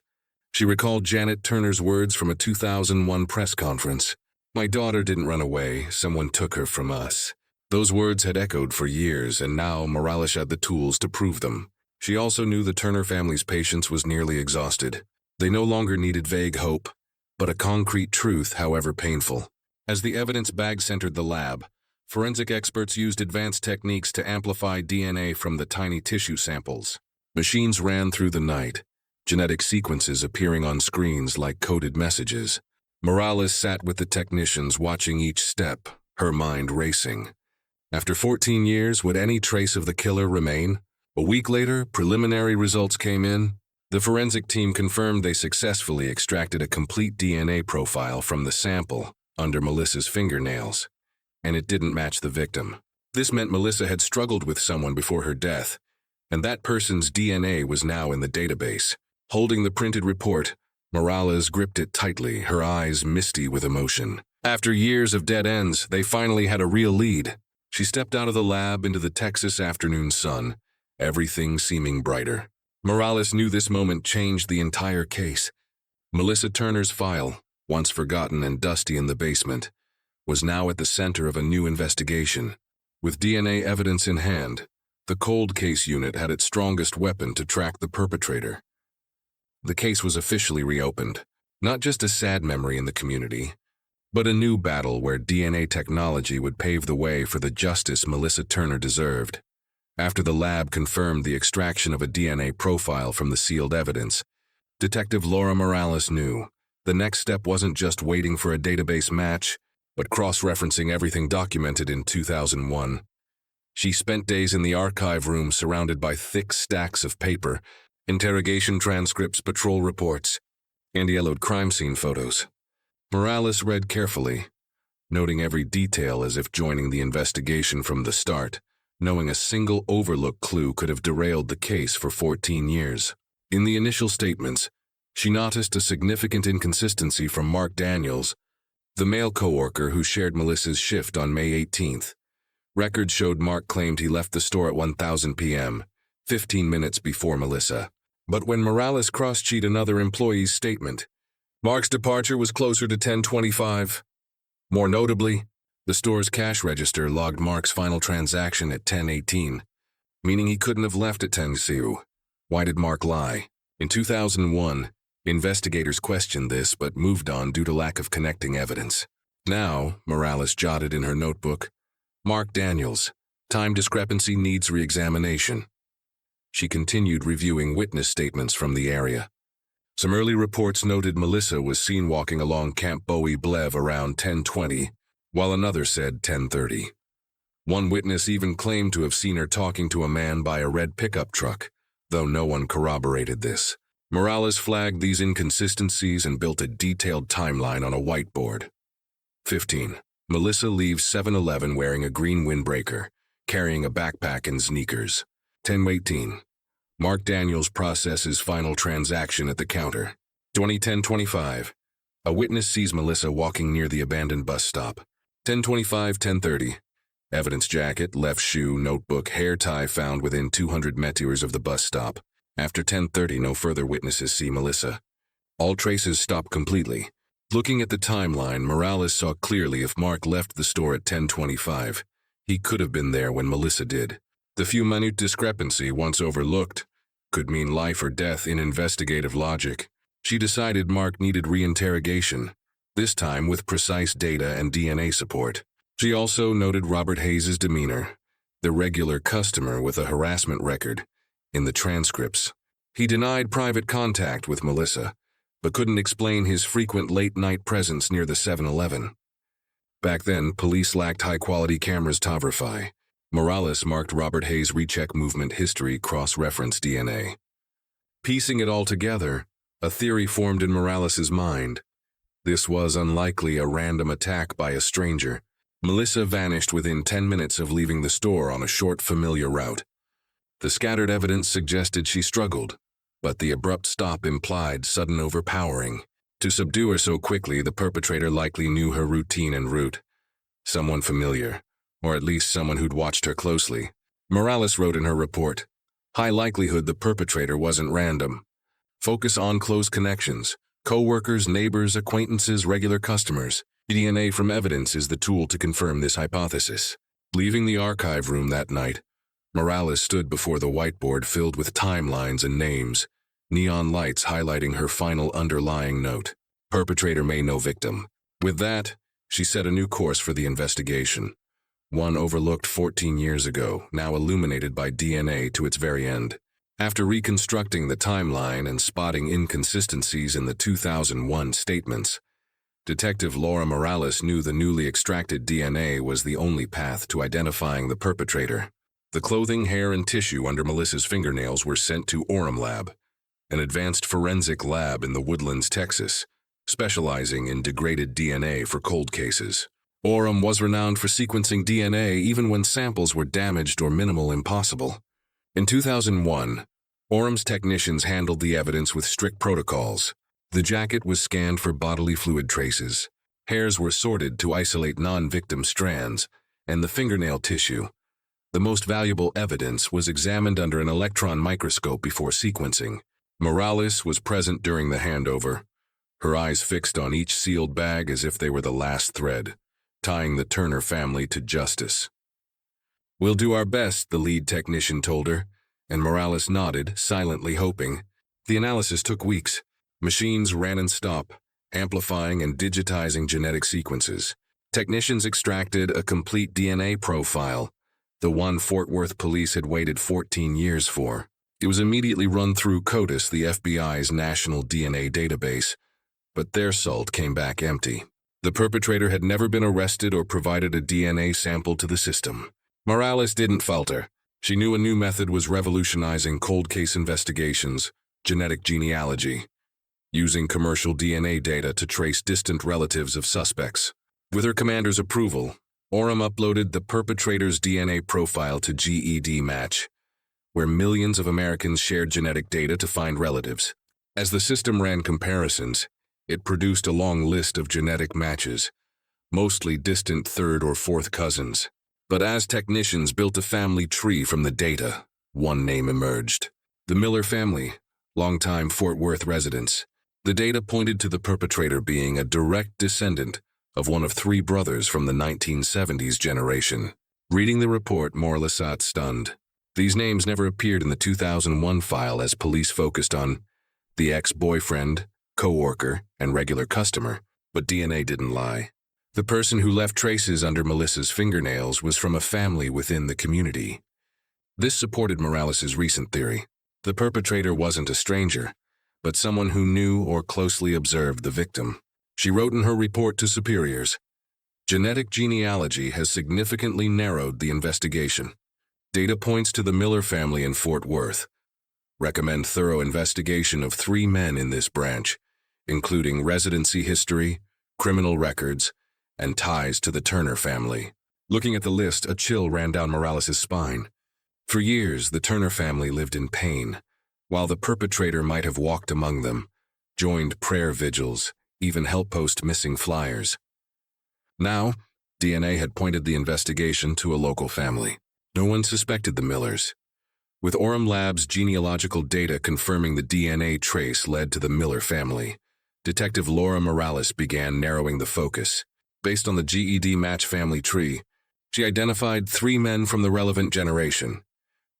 She recalled Janet Turner's words from a 2001 press conference. "My daughter didn't run away, someone took her from us." Those words had echoed for years, and now Morales had the tools to prove them. She also knew the Turner family's patience was nearly exhausted. They no longer needed vague hope, but a concrete truth, however painful. As the evidence bags entered the lab, forensic experts used advanced techniques to amplify DNA from the tiny tissue samples. Machines ran through the night, genetic sequences appearing on screens like coded messages. Morales sat with the technicians watching each step, her mind racing. After 14 years, would any trace of the killer remain? A week later, preliminary results came in. The forensic team confirmed they successfully extracted a complete DNA profile from the sample under Melissa's fingernails, and it didn't match the victim. This meant Melissa had struggled with someone before her death, and that person's DNA was now in the database. Holding the printed report, Morales gripped it tightly, her eyes misty with emotion. After years of dead ends, they finally had a real lead. She stepped out of the lab into the Texas afternoon sun, everything seeming brighter. Morales knew this moment changed the entire case. Melissa Turner's file, once forgotten and dusty in the basement, was now at the center of a new investigation. With DNA evidence in hand, the cold case unit had its strongest weapon to track the perpetrator. The case was officially reopened, not just a sad memory in the community, but a new battle where DNA technology would pave the way for the justice Melissa Turner deserved. After the lab confirmed the extraction of a DNA profile from the sealed evidence, Detective Laura Morales knew the next step wasn't just waiting for a database match, but cross-referencing everything documented in 2001. She spent days in the archive room surrounded by thick stacks of paper, interrogation transcripts, patrol reports, and yellowed crime scene photos. Morales read carefully, noting every detail as if joining the investigation from the start, knowing a single overlooked clue could have derailed the case for 14 years. In the initial statements, she noticed a significant inconsistency from Mark Daniels, the male coworker who shared Melissa's shift on May 18th. Records showed Mark claimed he left the store at 1:00 p.m., 15 minutes before Melissa. But when Morales cross-checked another employee's statement, Mark's departure was closer to 10:25. More notably, the store's cash register logged Mark's final transaction at 10:18, meaning he couldn't have left at 10:00. Why did Mark lie? In 2001, investigators questioned this but moved on due to lack of connecting evidence. Now, Morales jotted in her notebook, "Mark Daniels, time discrepancy needs re-examination." She continued reviewing witness statements from the area. Some early reports noted Melissa was seen walking along Camp Bowie Blev around 10:20, while another said 10:30. One witness even claimed to have seen her talking to a man by a red pickup truck, though no one corroborated this. Morales flagged these inconsistencies and built a detailed timeline on a whiteboard. 15. Melissa leaves 7-Eleven wearing a green windbreaker, carrying a backpack and sneakers. 10:18. Mark Daniels processes final transaction at the counter. 20:10-25. A witness sees Melissa walking near the abandoned bus stop. 10:25-10:30. Evidence jacket, left shoe, notebook, hair tie found within 200 meters of the bus stop. After 10:30, no further witnesses see Melissa. All traces stop completely. Looking at the timeline, Morales saw clearly if Mark left the store at 10:25, he could have been there when Melissa did. The few-minute discrepancy, once overlooked, could mean life or death in investigative logic. She decided Mark needed re-interrogation, this time with precise data and DNA support. She also noted Robert Hayes' demeanor, the regular customer with a harassment record, in the transcripts. He denied private contact with Melissa, but couldn't explain his frequent late-night presence near the 7-Eleven. Back then, police lacked high-quality cameras to verify. Morales marked Robert Hayes' recheck movement history cross-reference DNA. Piecing it all together, a theory formed in Morales's mind. This was unlikely a random attack by a stranger. Melissa vanished within 10 minutes of leaving the store on a short, familiar route. The scattered evidence suggested she struggled, but the abrupt stop implied sudden overpowering. To subdue her so quickly, the perpetrator likely knew her routine en route. Someone familiar, or at least someone who'd watched her closely. Morales wrote in her report, "High likelihood the perpetrator wasn't random. Focus on close connections, co-workers, neighbors, acquaintances, regular customers. DNA from evidence is the tool to confirm this hypothesis." Leaving the archive room that night, Morales stood before the whiteboard filled with timelines and names, neon lights highlighting her final underlying note. Perpetrator may know victim. With that, she set a new course for the investigation. One overlooked 14 years ago, now illuminated by DNA to its very end. After reconstructing the timeline and spotting inconsistencies in the 2001 statements, Detective Laura Morales knew the newly extracted DNA was the only path to identifying the perpetrator. The clothing, hair, and tissue under Melissa's fingernails were sent to Orem Lab, an advanced forensic lab in the Woodlands, Texas, specializing in degraded DNA for cold cases. Orem was renowned for sequencing DNA even when samples were damaged or minimal impossible. In 2001, Orem's technicians handled the evidence with strict protocols. The jacket was scanned for bodily fluid traces, hairs were sorted to isolate non-victim strands, and the fingernail tissue, the most valuable evidence, was examined under an electron microscope before sequencing. Morales was present during the handover, her eyes fixed on each sealed bag as if they were the last thread, tying the Turner family to justice. "We'll do our best," the lead technician told her, and Morales nodded, silently hoping. The analysis took weeks. Machines ran and stopped, amplifying and digitizing genetic sequences. Technicians extracted a complete DNA profile, the one Fort Worth police had waited 14 years for. It was immediately run through CODIS, the FBI's national DNA database, but their salt came back empty. The perpetrator had never been arrested or provided a DNA sample to the system. Morales didn't falter. She knew a new method was revolutionizing cold case investigations: genetic genealogy, using commercial DNA data to trace distant relatives of suspects. With her commander's approval, Orem uploaded the perpetrator's DNA profile to GED Match, where millions of Americans shared genetic data to find relatives. As the system ran comparisons, it produced a long list of genetic matches, mostly distant third or fourth cousins. But as technicians built a family tree from the data, one name emerged: the Miller family, longtime Fort Worth residents. The data pointed to the perpetrator being a direct descendant of one of three brothers from the 1970s generation. Reading the report, Morales sat stunned. These names never appeared in the 2001 file as police focused on the ex-boyfriend, co-worker, and regular customer, but DNA didn't lie. The person who left traces under Melissa's fingernails was from a family within the community. This supported Morales's recent theory. The perpetrator wasn't a stranger, but someone who knew or closely observed the victim. She wrote in her report to superiors, "Genetic genealogy has significantly narrowed the investigation. Data points to the Miller family in Fort Worth. Recommend thorough investigation of 3 men in this branch, including residency history, criminal records, and ties to the Turner family." Looking at the list, a chill ran down Morales's spine. For years, the Turner family lived in pain, while the perpetrator might have walked among them, joined prayer vigils, even helped post missing flyers. Now, DNA had pointed the investigation to a local family. No one suspected the Millers. With Orem Lab's genealogical data confirming the DNA trace led to the Miller family, Detective Laura Morales began narrowing the focus. Based on the GED Match family tree, she identified 3 men from the relevant generation: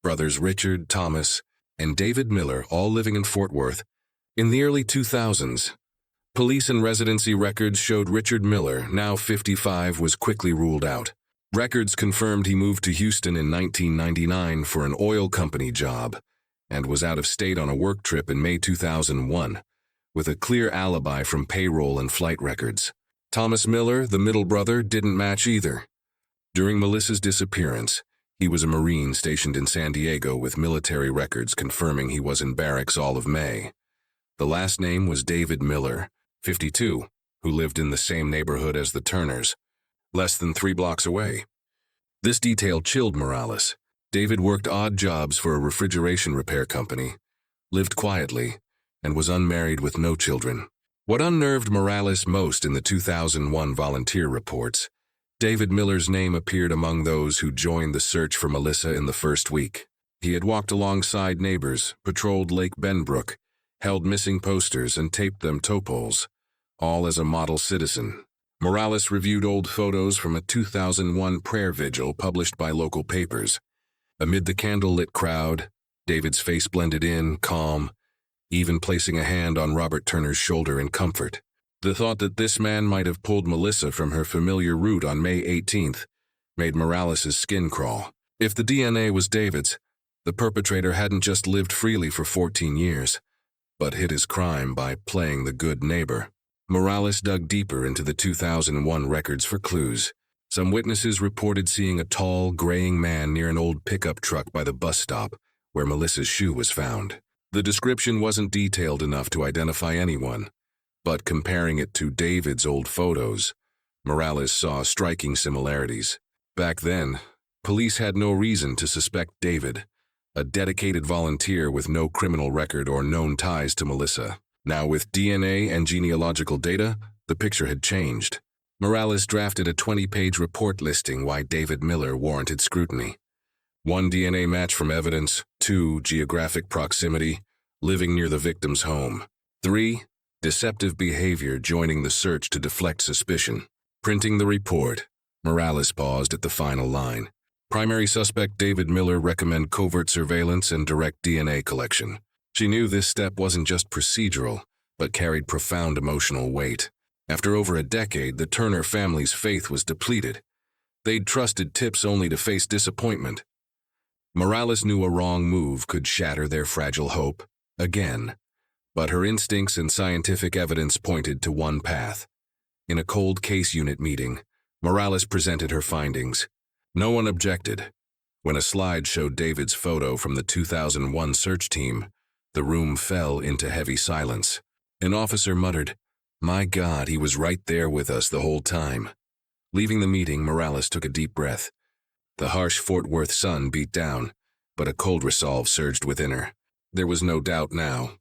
brothers Richard, Thomas, and David Miller, all living in Fort Worth. In the early 2000s, police and residency records showed Richard Miller, now 55, was quickly ruled out. Records confirmed he moved to Houston in 1999 for an oil company job and was out of state on a work trip in May 2001, with a clear alibi from payroll and flight records. Thomas Miller, the middle brother, didn't match either. During Melissa's disappearance, He was a Marine stationed in San Diego with military records confirming he was in barracks all of May. The last name was David Miller, 52, who lived in the same neighborhood as the Turners, less than 3 blocks away. This detail chilled Morales. David worked odd jobs for a refrigeration repair company, lived quietly, and was unmarried with no children. What unnerved Morales most in the 2001 volunteer reports, David Miller's name appeared among those who joined the search for Melissa in the first week. He had walked alongside neighbors, patrolled Lake Benbrook, held missing posters, and taped them tow poles, all as a model citizen. Morales reviewed old photos from a 2001 prayer vigil published by local papers. Amid the candle-lit crowd, David's face blended in, calm, even placing a hand on Robert Turner's shoulder in comfort. The thought that this man might have pulled Melissa from her familiar route on May 18th made Morales' skin crawl. If the DNA was David's, the perpetrator hadn't just lived freely for 14 years, but hid his crime by playing the good neighbor. Morales dug deeper into the 2001 records for clues. Some witnesses reported seeing a tall, graying man near an old pickup truck by the bus stop where Melissa's shoe was found. The description wasn't detailed enough to identify anyone, but comparing it to David's old photos, Morales saw striking similarities. Back then, police had no reason to suspect David, a dedicated volunteer with no criminal record or known ties to Melissa. Now, with DNA and genealogical data, the picture had changed. Morales drafted a 20-page report listing why David Miller warranted scrutiny. 1 DNA match from evidence, 2 geographic proximity, living near the victim's home, 3 deceptive behavior joining the search to deflect suspicion. Printing the report, Morales paused at the final line. Primary suspect David Miller recommend covert surveillance and direct DNA collection. She knew this step wasn't just procedural, but carried profound emotional weight. After over a decade, the Turner family's faith was depleted. They'd trusted tips only to face disappointment. Morales knew a wrong move could shatter their fragile hope again, but her instincts and scientific evidence pointed to one path. In a cold case unit meeting, Morales presented her findings. No one objected. When a slide showed David's photo from the 2001 search team, the room fell into heavy silence. An officer muttered, "My God, he was right there with us the whole time." Leaving the meeting, Morales took a deep breath. The harsh Fort Worth sun beat down, but a cold resolve surged within her. There was no doubt now.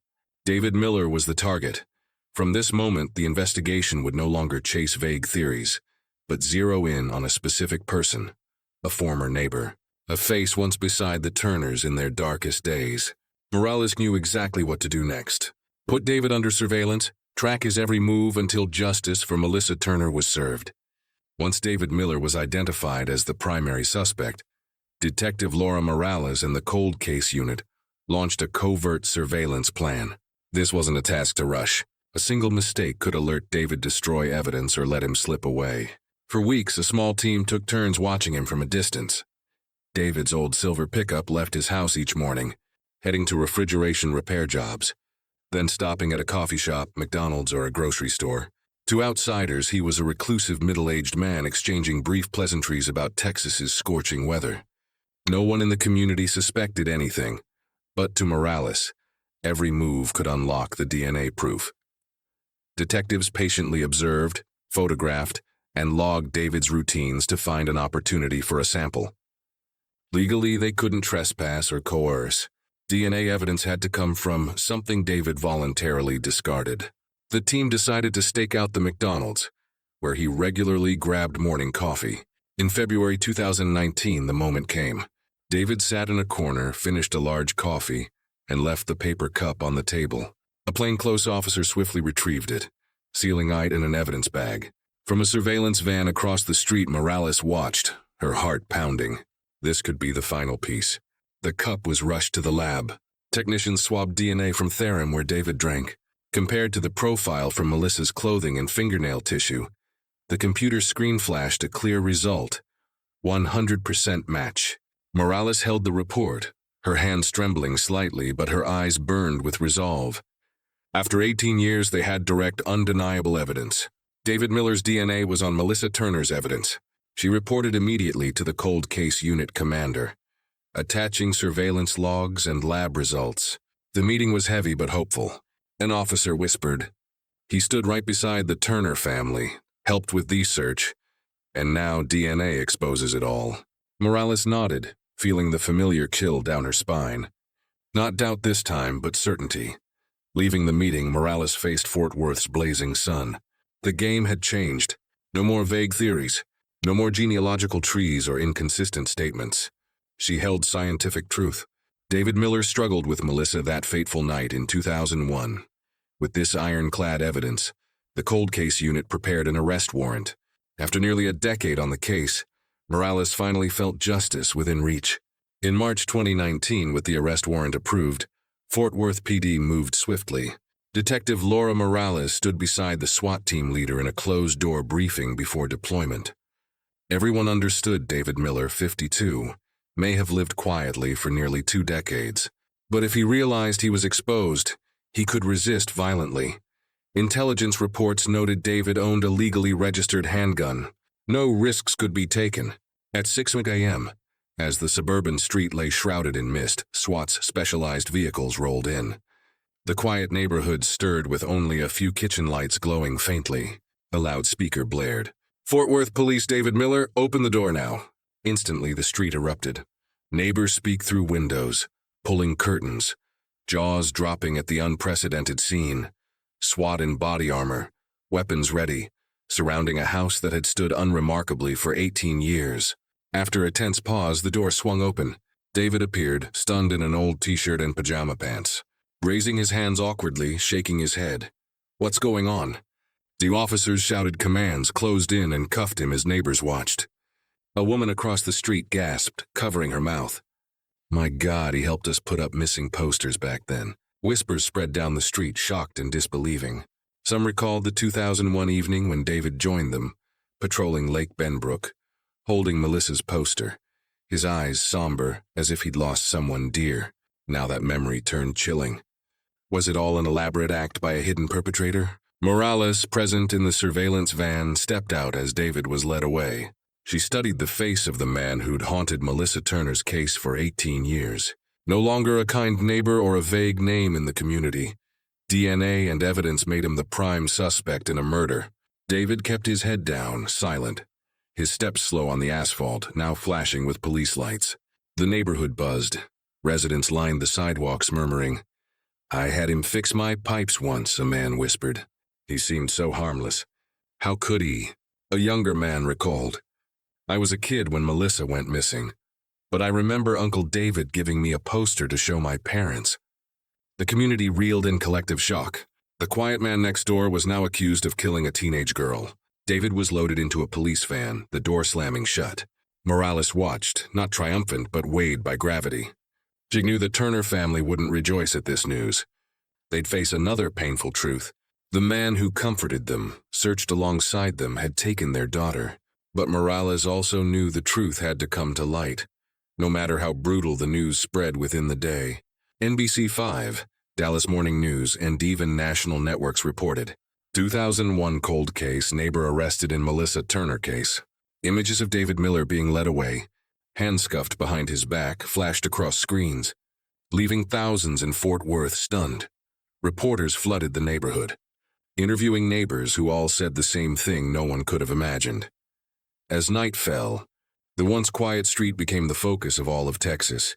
David Miller was the target. From this moment, the investigation would no longer chase vague theories, but zero in on a specific person, a former neighbor, a face once beside the Turners in their darkest days. Morales knew exactly what to do next. Put David under surveillance, track his every move until justice for Melissa Turner was served. Once David Miller was identified as the primary suspect, Detective Laura Morales and the cold case unit launched a covert surveillance plan. This wasn't a task to rush. A single mistake could alert David, destroy evidence, or let him slip away. For weeks, a small team took turns watching him from a distance. David's old silver pickup left his house each morning, heading to refrigeration repair jobs, then stopping at a coffee shop, McDonald's, or a grocery store. To outsiders, he was a reclusive middle-aged man exchanging brief pleasantries about Texas's scorching weather. No one in the community suspected anything, but to Morales, every move could unlock the DNA proof. Detectives patiently observed, photographed, and logged David's routines to find an opportunity for a sample. Legally, they couldn't trespass or coerce. DNA evidence had to come from something David voluntarily discarded. The team decided to stake out the McDonald's, where he regularly grabbed morning coffee. In February 2019, the moment came. David sat in a corner, finished a large coffee, and left the paper cup on the table. A plainclothes officer swiftly retrieved it, sealing it in an evidence bag. From a surveillance van across the street, Morales watched, her heart pounding. This could be the final piece. The cup was rushed to the lab. Technicians swabbed DNA from Therum where David drank. Compared to the profile from Melissa's clothing and fingernail tissue, the computer screen flashed a clear result. 100% match. Morales held the report, her hands trembling slightly, but her eyes burned with resolve. After 18 years, they had direct, undeniable evidence. David Miller's DNA was on Melissa Turner's evidence. She reported immediately to the cold case unit commander, attaching surveillance logs and lab results. The meeting was heavy but hopeful. An officer whispered. He stood right beside the Turner family, helped with the search, and now DNA exposes it all. Morales nodded, feeling the familiar chill down her spine. Not doubt this time, but certainty. Leaving the meeting, Morales faced Fort Worth's blazing sun. The game had changed. No more vague theories. No more genealogical trees or inconsistent statements. She held scientific truth. David Miller struggled with Melissa that fateful night in 2001. With this ironclad evidence, the cold case unit prepared an arrest warrant. After nearly a decade on the case, Morales finally felt justice within reach. In March 2019, with the arrest warrant approved, Fort Worth PD moved swiftly. Detective Laura Morales stood beside the SWAT team leader in a closed-door briefing before deployment. Everyone understood David Miller, 52, may have lived quietly for nearly 2 decades. But if he realized he was exposed, he could resist violently. Intelligence reports noted David owned a legally registered handgun. No risks could be taken. At 6 a.m., as the suburban street lay shrouded in mist, SWAT's specialized vehicles rolled in. The quiet neighborhood stirred with only a few kitchen lights glowing faintly. A loudspeaker blared. "Fort Worth Police, David Miller, open the door now." Instantly, the street erupted. Neighbors speak through windows, pulling curtains, jaws dropping at the unprecedented scene. SWAT in body armor, weapons ready, surrounding a house that had stood unremarkably for 18 years. After a tense pause, the door swung open. David appeared, stunned in an old t-shirt and pajama pants. Raising his hands awkwardly, shaking his head. "What's going on?" The officers shouted commands, closed in, and cuffed him as neighbors watched. A woman across the street gasped, covering her mouth. "My God, he helped us put up missing posters back then." Whispers spread down the street, shocked and disbelieving. Some recalled the 2001 evening when David joined them, patrolling Lake Benbrook, holding Melissa's poster, his eyes somber as if he'd lost someone dear. Now that memory turned chilling. Was it all an elaborate act by a hidden perpetrator? Morales, present in the surveillance van, stepped out as David was led away. She studied the face of the man who'd haunted Melissa Turner's case for 18 years. No longer a kind neighbor or a vague name in the community. DNA and evidence made him the prime suspect in a murder. David kept his head down, silent, his steps slow on the asphalt, now flashing with police lights. The neighborhood buzzed. Residents lined the sidewalks, murmuring. "I had him fix my pipes once," a man whispered. "He seemed so harmless. How could he?" A younger man recalled. "I was a kid when Melissa went missing, but I remember Uncle David giving me a poster to show my parents." The community reeled in collective shock. The quiet man next door was now accused of killing a teenage girl. David was loaded into a police van, the door slamming shut. Morales watched, not triumphant but weighed by gravity. She knew the Turner family wouldn't rejoice at this news. They'd face another painful truth. The man who comforted them, searched alongside them, had taken their daughter. But Morales also knew the truth had to come to light, no matter how brutal the news spread within the day. NBC5, Dallas Morning News, and even national networks reported. 2001 cold case, neighbor arrested in Melissa Turner case. Images of David Miller being led away, hands scuffed behind his back, flashed across screens, leaving thousands in Fort Worth stunned. Reporters flooded the neighborhood, interviewing neighbors who all said the same thing no one could have imagined. As night fell, the once quiet street became the focus of all of Texas.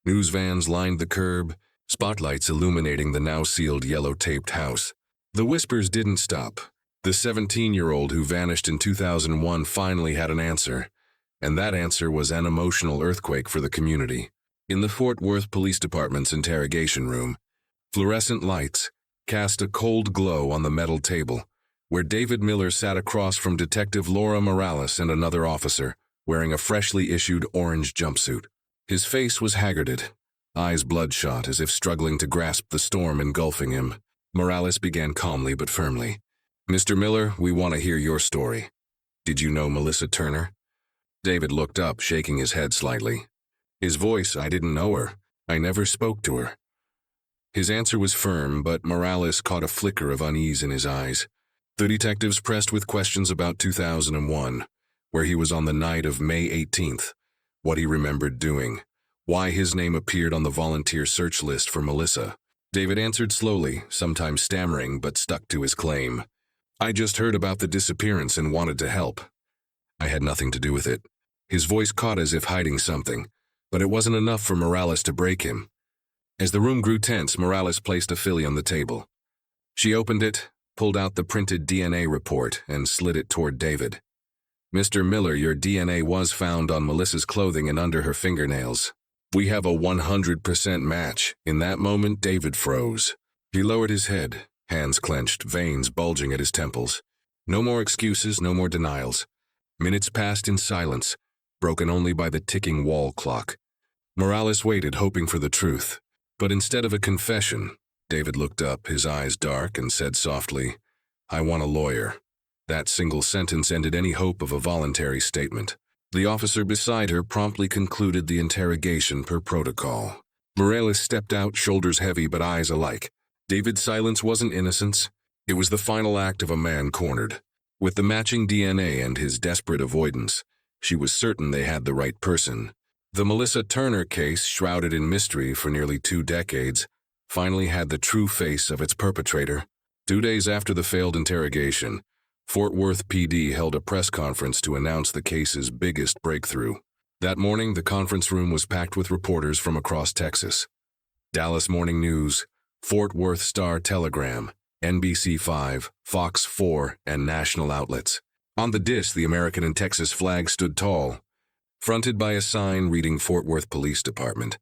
News vans lined the curb, spotlights illuminating the now sealed yellow-taped house. The whispers didn't stop. The 17-year-old who vanished in 2001 finally had an answer, and that answer was an emotional earthquake for the community. In the Fort Worth Police Department's interrogation room, fluorescent lights cast a cold glow on the metal table, where David Miller sat across from Detective Laura Morales and another officer, wearing a freshly issued orange jumpsuit. His face was haggarded, eyes bloodshot as if struggling to grasp the storm engulfing him. Morales began calmly but firmly. "Mr. Miller, we want to hear your story. Did you know Melissa Turner?" David looked up, shaking his head slightly. His voice, "I didn't know her. I never spoke to her." His answer was firm, but Morales caught a flicker of unease in his eyes. The detectives pressed with questions about 2001, where he was on the night of May 18th, what he remembered doing, why his name appeared on the volunteer search list for Melissa. David answered slowly, sometimes stammering, but stuck to his claim. "I just heard about the disappearance and wanted to help. I had nothing to do with it." His voice caught as if hiding something, but it wasn't enough for Morales to break him. As the room grew tense, Morales placed a filly on the table. She opened it, pulled out the printed DNA report, and slid it toward David. "Mr. Miller, your DNA was found on Melissa's clothing and under her fingernails. We have a 100% match." In that moment, David froze. He lowered his head, hands clenched, veins bulging at his temples. No more excuses, no more denials. Minutes passed in silence, broken only by the ticking wall clock. Morales waited, hoping for the truth. But instead of a confession, David looked up, his eyes dark, and said softly, "I want a lawyer." That single sentence ended any hope of a voluntary statement. The officer beside her promptly concluded the interrogation per protocol. Morales stepped out, shoulders heavy but eyes alike. David's silence wasn't innocence. It was the final act of a man cornered. With the matching DNA and his desperate avoidance, she was certain they had the right person. The Melissa Turner case, shrouded in mystery for nearly 2 decades, finally had the true face of its perpetrator. 2 days after the failed interrogation, Fort Worth PD held a press conference to announce the case's biggest breakthrough. That morning, the conference room was packed with reporters from across Texas. Dallas Morning News, Fort Worth Star-Telegram, NBC5, Fox 4, and national outlets. On the dish, the American and Texas flag stood tall, fronted by a sign reading Fort Worth Police Department.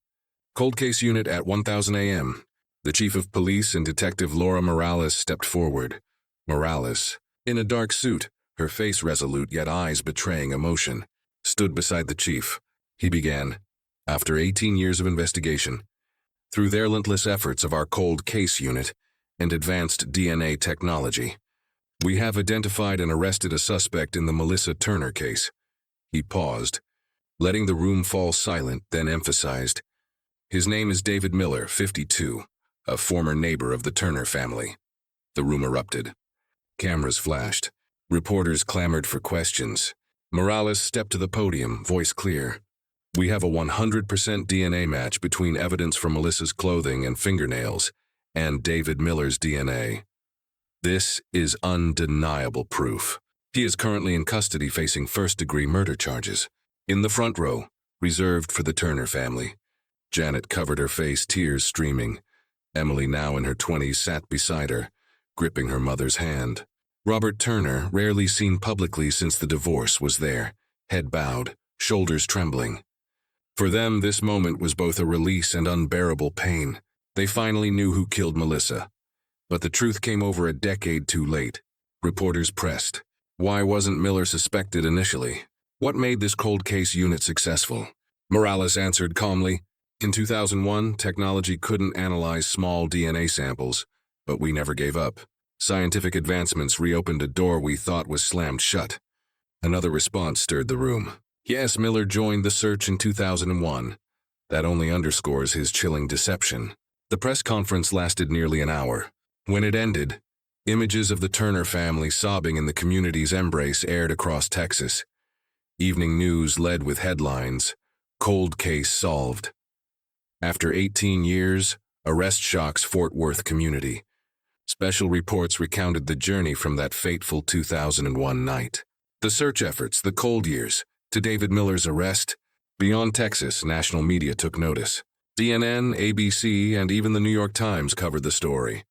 Cold Case Unit at 1000 a.m. The Chief of Police and Detective Laura Morales stepped forward. Morales, in a dark suit, her face resolute yet eyes betraying emotion, stood beside the chief. He began, "After 18 years of investigation, through their relentless efforts of our Cold Case Unit and advanced DNA technology, we have identified and arrested a suspect in the Melissa Turner case." He paused, letting the room fall silent, then emphasized, "His name is David Miller, 52, a former neighbor of the Turner family." The room erupted. Cameras flashed. Reporters clamored for questions. Morales stepped to the podium, voice clear. "We have a 100% DNA match between evidence from Melissa's clothing and fingernails and David Miller's DNA. This is undeniable proof. He is currently in custody facing first-degree murder charges." In the front row, reserved for the Turner family, Janet covered her face, tears streaming. Emily, now in her 20s, sat beside her, gripping her mother's hand. Robert Turner, rarely seen publicly since the divorce, was there, head bowed, shoulders trembling. For them, this moment was both a release and unbearable pain. They finally knew who killed Melissa. But the truth came over a decade too late. Reporters pressed. Why wasn't Miller suspected initially? What made this cold case unit successful? Morales answered calmly, "In 2001, technology couldn't analyze small DNA samples, but we never gave up. Scientific advancements reopened a door we thought was slammed shut." Another response stirred the room. "Yes, Miller joined the search in 2001. That only underscores his chilling deception." The press conference lasted nearly an hour. When it ended, images of the Turner family sobbing in the community's embrace aired across Texas. Evening news led with headlines, "Cold Case Solved." After 18 years, arrest shocks Fort Worth community. Special reports recounted the journey from that fateful 2001 night. The search efforts, the cold years, to David Miller's arrest. Beyond Texas, national media took notice. CNN, ABC, and even the New York Times covered the story,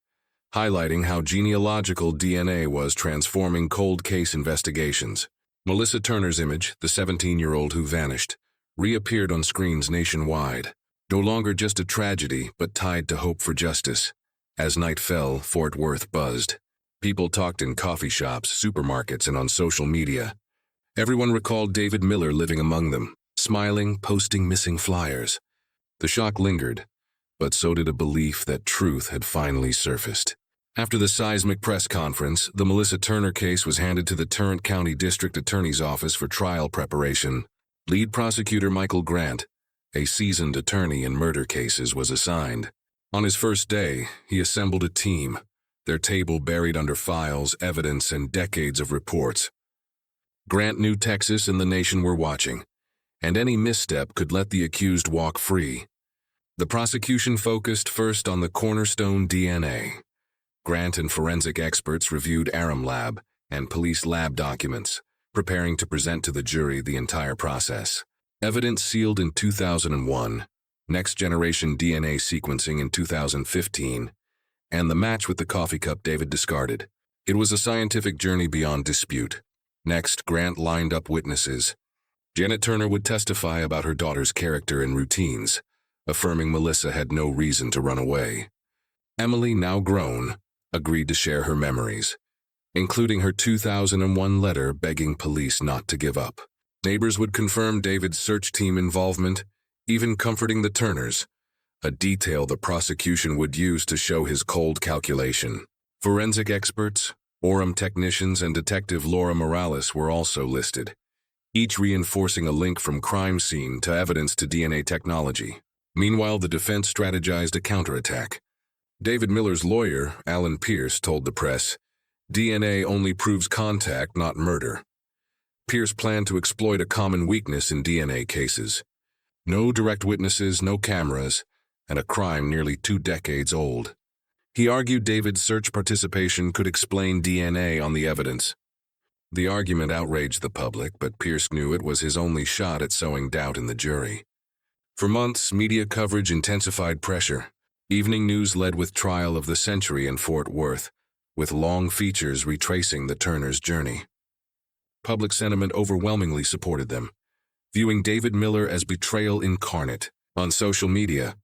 highlighting how genealogical DNA was transforming cold case investigations. Melissa Turner's image, the 17-year-old who vanished, reappeared on screens nationwide. No longer just a tragedy, but tied to hope for justice. As night fell, Fort Worth buzzed. People talked in coffee shops, supermarkets, and on social media. Everyone recalled David Miller living among them, smiling, posting missing flyers. The shock lingered, but so did a belief that truth had finally surfaced. After the seismic press conference, the Melissa Turner case was handed to the Tarrant County District Attorney's Office for trial preparation. Lead prosecutor Michael Grant, a seasoned attorney in murder cases, was assigned. On his first day, he assembled a team, their table buried under files, evidence, and decades of reports. Grant knew Texas and the nation were watching, and any misstep could let the accused walk free. The prosecution focused first on the cornerstone DNA. Grant and forensic experts reviewed Aram lab and police lab documents, preparing to present to the jury the entire process. Evidence sealed in 2001, next-generation DNA sequencing in 2015, and the match with the coffee cup David discarded. It was a scientific journey beyond dispute. Next, Grant lined up witnesses. Janet Turner would testify about her daughter's character and routines, affirming Melissa had no reason to run away. Emily, now grown, agreed to share her memories, including her 2001 letter begging police not to give up. Neighbors would confirm David's search team involvement, even comforting the Turners, a detail the prosecution would use to show his cold calculation. Forensic experts, Orem technicians, and Detective Laura Morales were also listed, each reinforcing a link from crime scene to evidence to DNA technology. Meanwhile, the defense strategized a counterattack. David Miller's lawyer, Alan Pierce, told the press, "DNA only proves contact, not murder." Pierce planned to exploit a common weakness in DNA cases. No direct witnesses, no cameras, and a crime nearly 2 decades old. He argued David's search participation could explain DNA on the evidence. The argument outraged the public, but Pierce knew it was his only shot at sowing doubt in the jury. For months, media coverage intensified pressure. Evening news led with Trial of the Century in Fort Worth, with long features retracing the Turners' journey. Public sentiment overwhelmingly supported them, viewing David Miller as betrayal incarnate. On social media,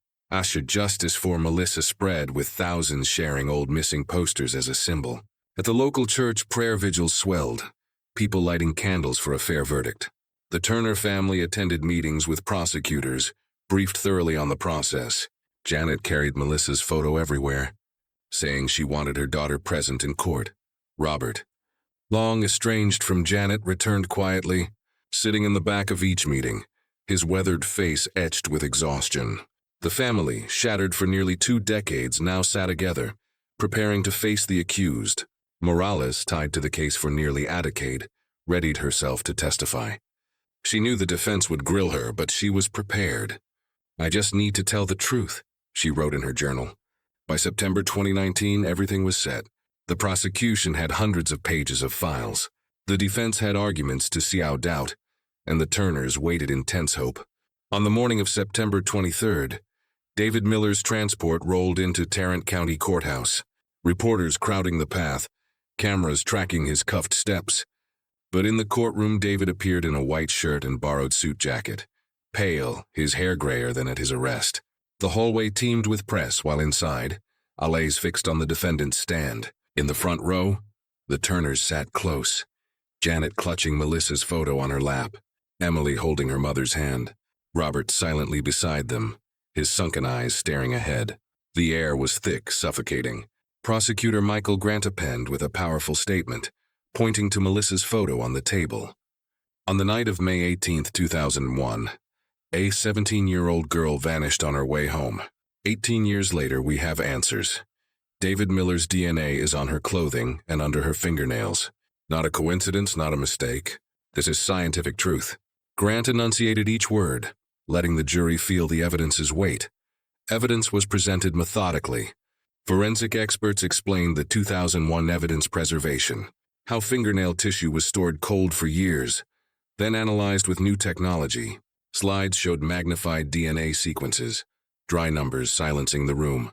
justice for Melissa spread, with thousands sharing old missing posters as a symbol. At the local church, prayer vigils swelled, people lighting candles for a fair verdict. The Turner family attended meetings with prosecutors, briefed thoroughly on the process. Janet carried Melissa's photo everywhere, saying she wanted her daughter present in court. Robert, long estranged from Janet, returned quietly, sitting in the back of each meeting, his weathered face etched with exhaustion. The family, shattered for nearly 2 decades, now sat together, preparing to face the accused. Morales, tied to the case for nearly a decade, readied herself to testify. She knew the defense would grill her, but she was prepared. "I just need to tell the truth," she wrote in her journal. By September 2019, everything was set. The prosecution had hundreds of pages of files. The defense had arguments to see out doubt, and the Turners waited in tense hope. On the morning of September 23rd, David Miller's transport rolled into Tarrant County Courthouse, reporters crowding the path, cameras tracking his cuffed steps. But in the courtroom, David appeared in a white shirt and borrowed suit jacket, pale, his hair grayer than at his arrest. The hallway teemed with press, while inside, eyes fixed on the defendant's stand. In the front row, the Turners sat close, Janet clutching Melissa's photo on her lap, Emily holding her mother's hand, Robert silently beside them, his sunken eyes staring ahead. The air was thick, suffocating. Prosecutor Michael Grant appended with a powerful statement, pointing to Melissa's photo on the table. On the night of May 18, 2001, a 17-year-old girl vanished on her way home. 18 years later, we have answers. David Miller's DNA is on her clothing and under her fingernails. Not a coincidence, not a mistake. This is scientific truth. Grant enunciated each word, letting the jury feel the evidence's weight. Evidence was presented methodically. Forensic experts explained the 2001 evidence preservation, how fingernail tissue was stored cold for years, then analyzed with new technology. Slides showed magnified DNA sequences, dry numbers silencing the room.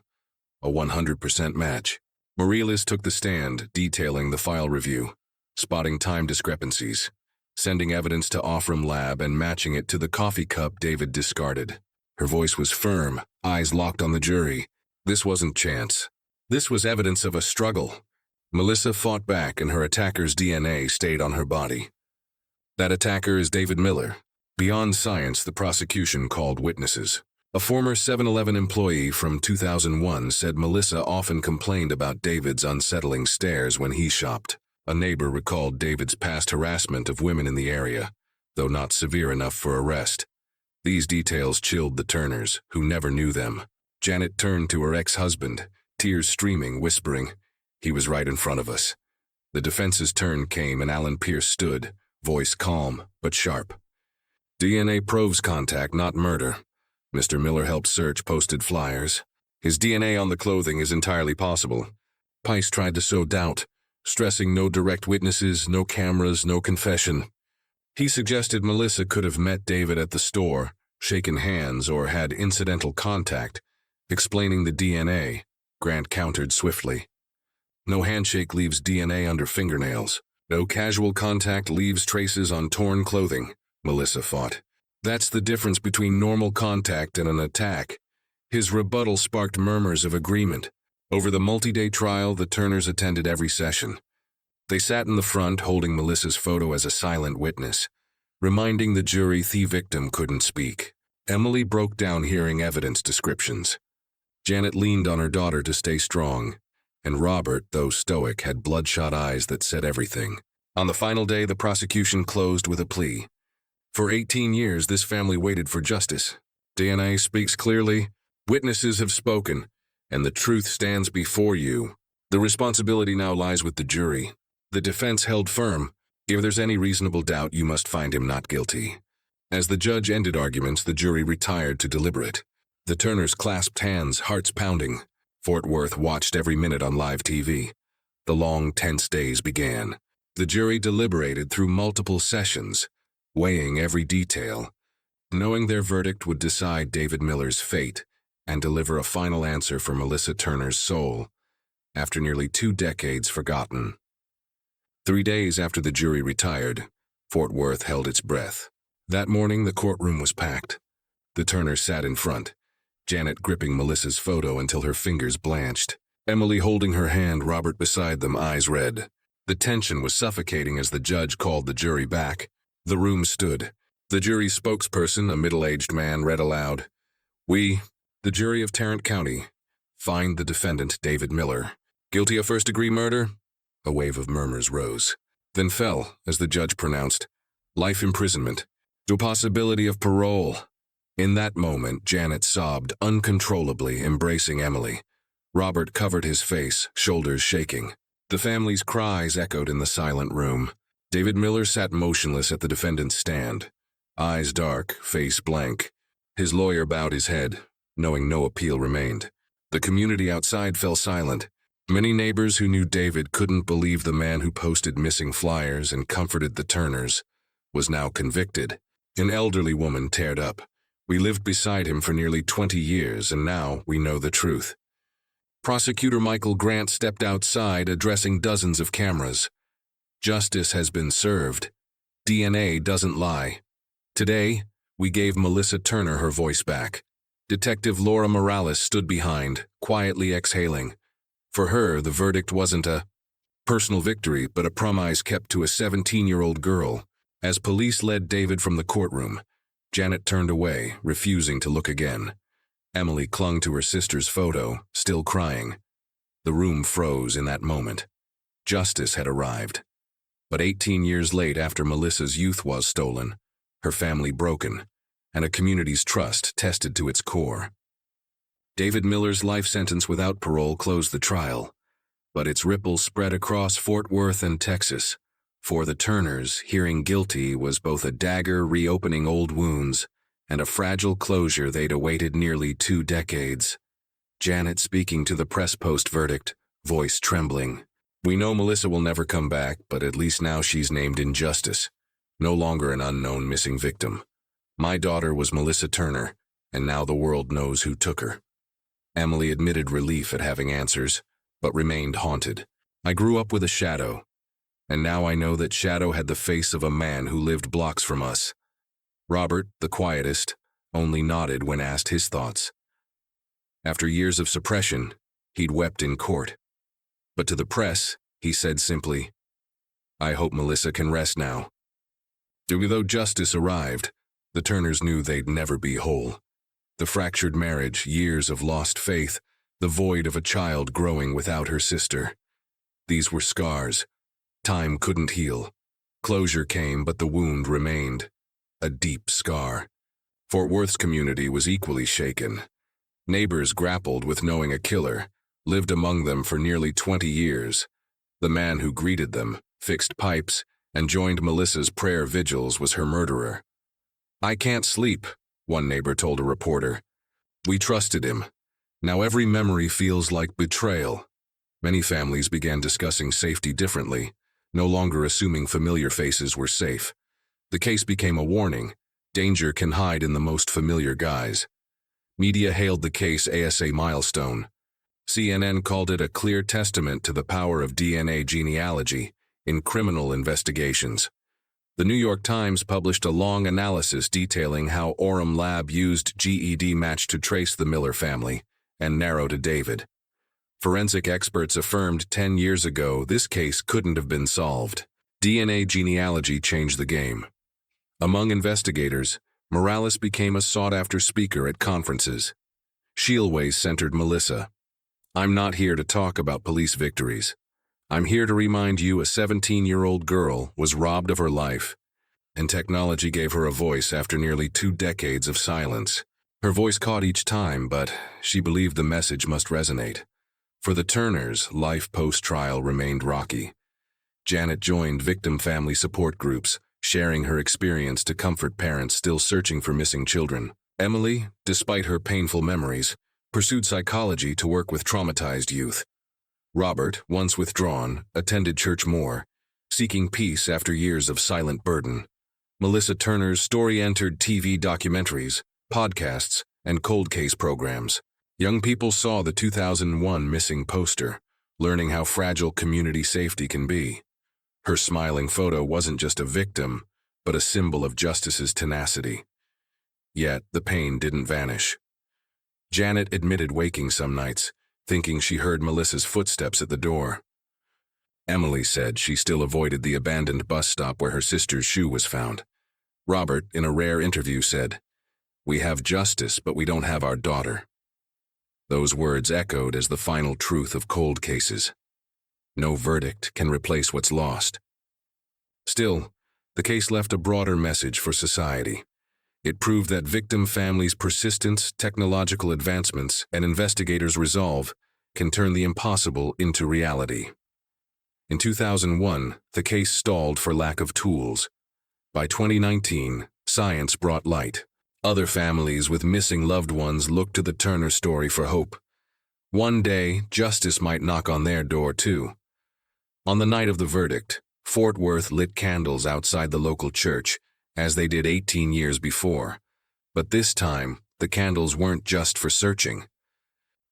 A 100% match. Morales took the stand, detailing the file review, spotting time discrepancies, sending evidence to Ofram Lab and matching it to the coffee cup David discarded. Her voice was firm, eyes locked on the jury. This wasn't chance. This was evidence of a struggle. Melissa fought back, and her attacker's DNA stayed on her body. That attacker is David Miller. Beyond science, the prosecution called witnesses. A former 7-Eleven employee from 2001 said Melissa often complained about David's unsettling stares when he shopped. A neighbor recalled David's past harassment of women in the area, though not severe enough for arrest. These details chilled the Turners, who never knew them. Janet turned to her ex-husband, tears streaming, whispering, "He was right in front of us." The defense's turn came, and Alan Pierce stood, voice calm but sharp. DNA proves contact, not murder. Mr. Miller helped search, posted flyers. His DNA on the clothing is entirely possible. Pice tried to sow doubt, stressing no direct witnesses, no cameras, no confession. He suggested Melissa could have met David at the store, shaken hands, or had incidental contact. Explaining the DNA, Grant countered swiftly. No handshake leaves DNA under fingernails. No casual contact leaves traces on torn clothing, Melissa fought. That's the difference between normal contact and an attack. His rebuttal sparked murmurs of agreement. Over the multi-day trial, the Turners attended every session. They sat in the front, holding Melissa's photo as a silent witness, reminding the jury the victim couldn't speak. Emily broke down hearing evidence descriptions. Janet leaned on her daughter to stay strong, and Robert, though stoic, had bloodshot eyes that said everything. On the final day, the prosecution closed with a plea. For 18 years, this family waited for justice. DNA speaks clearly, witnesses have spoken, and the truth stands before you. The responsibility now lies with the jury. The defense held firm. If there's any reasonable doubt, you must find him not guilty. As the judge ended arguments, the jury retired to deliberate. The Turners clasped hands, hearts pounding. Fort Worth watched every minute on live TV. The long, tense days began. The jury deliberated through multiple sessions, weighing every detail, knowing their verdict would decide David Miller's fate and deliver a final answer for Melissa Turner's soul, after nearly 2 decades forgotten. 3 days after the jury retired, Fort Worth held its breath. That morning, the courtroom was packed. The Turners sat in front, Janet gripping Melissa's photo until her fingers blanched, Emily holding her hand, Robert beside them, eyes red. The tension was suffocating as the judge called the jury back. The room stood. The jury's spokesperson, a middle-aged man, read aloud, "We, the jury of Tarrant County, find the defendant, David Miller, guilty of first-degree murder." A wave of murmurs rose, then fell as the judge pronounced, "Life imprisonment, no possibility of parole." In that moment, Janet sobbed uncontrollably, embracing Emily. Robert covered his face, shoulders shaking. The family's cries echoed in the silent room. David Miller sat motionless at the defendant's stand, eyes dark, face blank. His lawyer bowed his head, knowing no appeal remained. The community outside fell silent. Many neighbors who knew David couldn't believe the man who posted missing flyers and comforted the Turners was now convicted. An elderly woman teared up. "We lived beside him for nearly 20 years, and now we know the truth." Prosecutor Michael Grant stepped outside, addressing dozens of cameras. "Justice has been served. DNA doesn't lie. Today, we gave Melissa Turner her voice back." Detective Laura Morales stood behind, quietly exhaling. For her, the verdict wasn't a personal victory, but a promise kept to a 17-year-old girl. As police led David from the courtroom, Janet turned away, refusing to look again. Emily clung to her sister's photo, still crying. The room froze in that moment. Justice had arrived. But 18 years late, after Melissa's youth was stolen, her family broken, and a community's trust tested to its core. David Miller's life sentence without parole closed the trial, but its ripples spread across Fort Worth and Texas. For the Turners, hearing guilty was both a dagger reopening old wounds and a fragile closure they'd awaited nearly 2 decades. Janet speaking to the press post-verdict, voice trembling. "We know Melissa will never come back, but at least now she's named in justice, no longer an unknown missing victim. My daughter was Melissa Turner, and now the world knows who took her." Emily admitted relief at having answers, but remained haunted. "I grew up with a shadow, and now I know that shadow had the face of a man who lived blocks from us." Robert, the quietest, only nodded when asked his thoughts. After years of suppression, he'd wept in court. But to the press, he said simply, "I hope Melissa can rest now." Though justice arrived, the Turners knew they'd never be whole. The fractured marriage, years of lost faith, the void of a child growing without her sister. These were scars. Time couldn't heal. Closure came, but the wound remained. A deep scar. Fort Worth's community was equally shaken. Neighbors grappled with knowing a killer, lived among them for nearly 20 years. The man who greeted them, fixed pipes, and joined Melissa's prayer vigils was her murderer. "I can't sleep," one neighbor told a reporter. "We trusted him. Now every memory feels like betrayal." Many families began discussing safety differently, no longer assuming familiar faces were safe. The case became a warning. Danger can hide in the most familiar guise. Media hailed the case as a milestone. CNN called it a clear testament to the power of DNA genealogy in criminal investigations. The New York Times published a long analysis detailing how Orem Lab used GED match to trace the Miller family and narrow to David. Forensic experts affirmed 10 years ago this case couldn't have been solved. DNA genealogy changed the game. Among investigators, Morales became a sought-after speaker at conferences. Shielways centered Melissa. "I'm not here to talk about police victories. I'm here to remind you a 17-year-old girl was robbed of her life, and technology gave her a voice after nearly 2 decades of silence. Her voice caught each time, but she believed the message must resonate." For the Turners, life post-trial remained rocky. Janet joined victim family support groups, sharing her experience to comfort parents still searching for missing children. Emily, despite her painful memories, pursued psychology to work with traumatized youth. Robert, once withdrawn, attended church more, seeking peace after years of silent burden. Melissa Turner's story entered TV documentaries, podcasts, and cold case programs. Young people saw the 2001 missing poster, learning how fragile community safety can be. Her smiling photo wasn't just a victim, but a symbol of justice's tenacity. Yet, the pain didn't vanish. Janet admitted waking some nights, thinking she heard Melissa's footsteps at the door. Emily said she still avoided the abandoned bus stop where her sister's shoe was found. Robert, in a rare interview, said, "We have justice, but we don't have our daughter." Those words echoed as the final truth of cold cases. No verdict can replace what's lost. Still, the case left a broader message for society. It proved that victim families' persistence, technological advancements, and investigators' resolve can turn the impossible into reality. In 2001, the case stalled for lack of tools. By 2019, science brought light. Other families with missing loved ones looked to the Turner story for hope. One day, justice might knock on their door too. On the night of the verdict, Fort Worth lit candles outside the local church, as they did 18 years before. But this time, the candles weren't just for searching.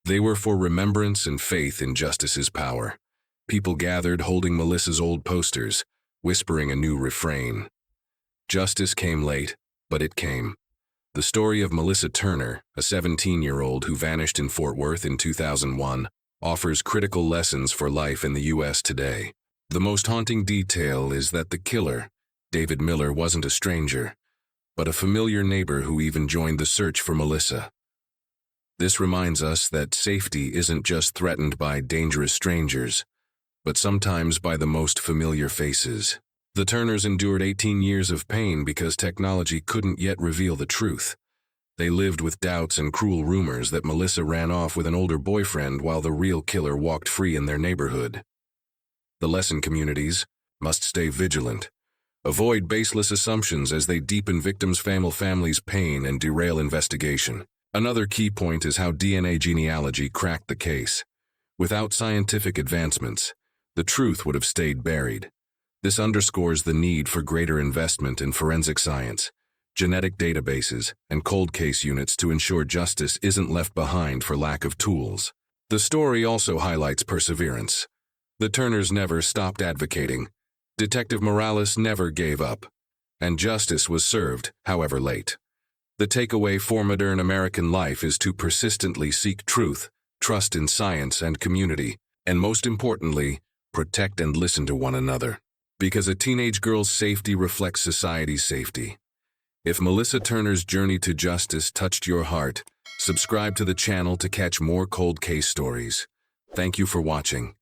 They were for remembrance and faith in justice's power. People gathered holding Melissa's old posters, whispering a new refrain. Justice came late, but it came. The story of Melissa Turner, a 17-year-old who vanished in Fort Worth in 2001, offers critical lessons for life in the U.S. today. The most haunting detail is that the killer, David Miller, wasn't a stranger, but a familiar neighbor who even joined the search for Melissa. This reminds us that safety isn't just threatened by dangerous strangers, but sometimes by the most familiar faces. The Turners endured 18 years of pain because technology couldn't yet reveal the truth. They lived with doubts and cruel rumors that Melissa ran off with an older boyfriend while the real killer walked free in their neighborhood. The lesson: communities must stay vigilant. Avoid baseless assumptions as they deepen victims' families' pain and derail investigation. Another key point is how DNA genealogy cracked the case. Without scientific advancements, the truth would have stayed buried. This underscores the need for greater investment in forensic science, genetic databases, and cold case units to ensure justice isn't left behind for lack of tools. The story also highlights perseverance. The Turners never stopped advocating. Detective Morales never gave up. And justice was served, however late. The takeaway for modern American life is to persistently seek truth, trust in science and community, and most importantly, protect and listen to one another. Because a teenage girl's safety reflects society's safety. If Melissa Turner's journey to justice touched your heart, subscribe to the channel to catch more cold case stories. Thank you for watching.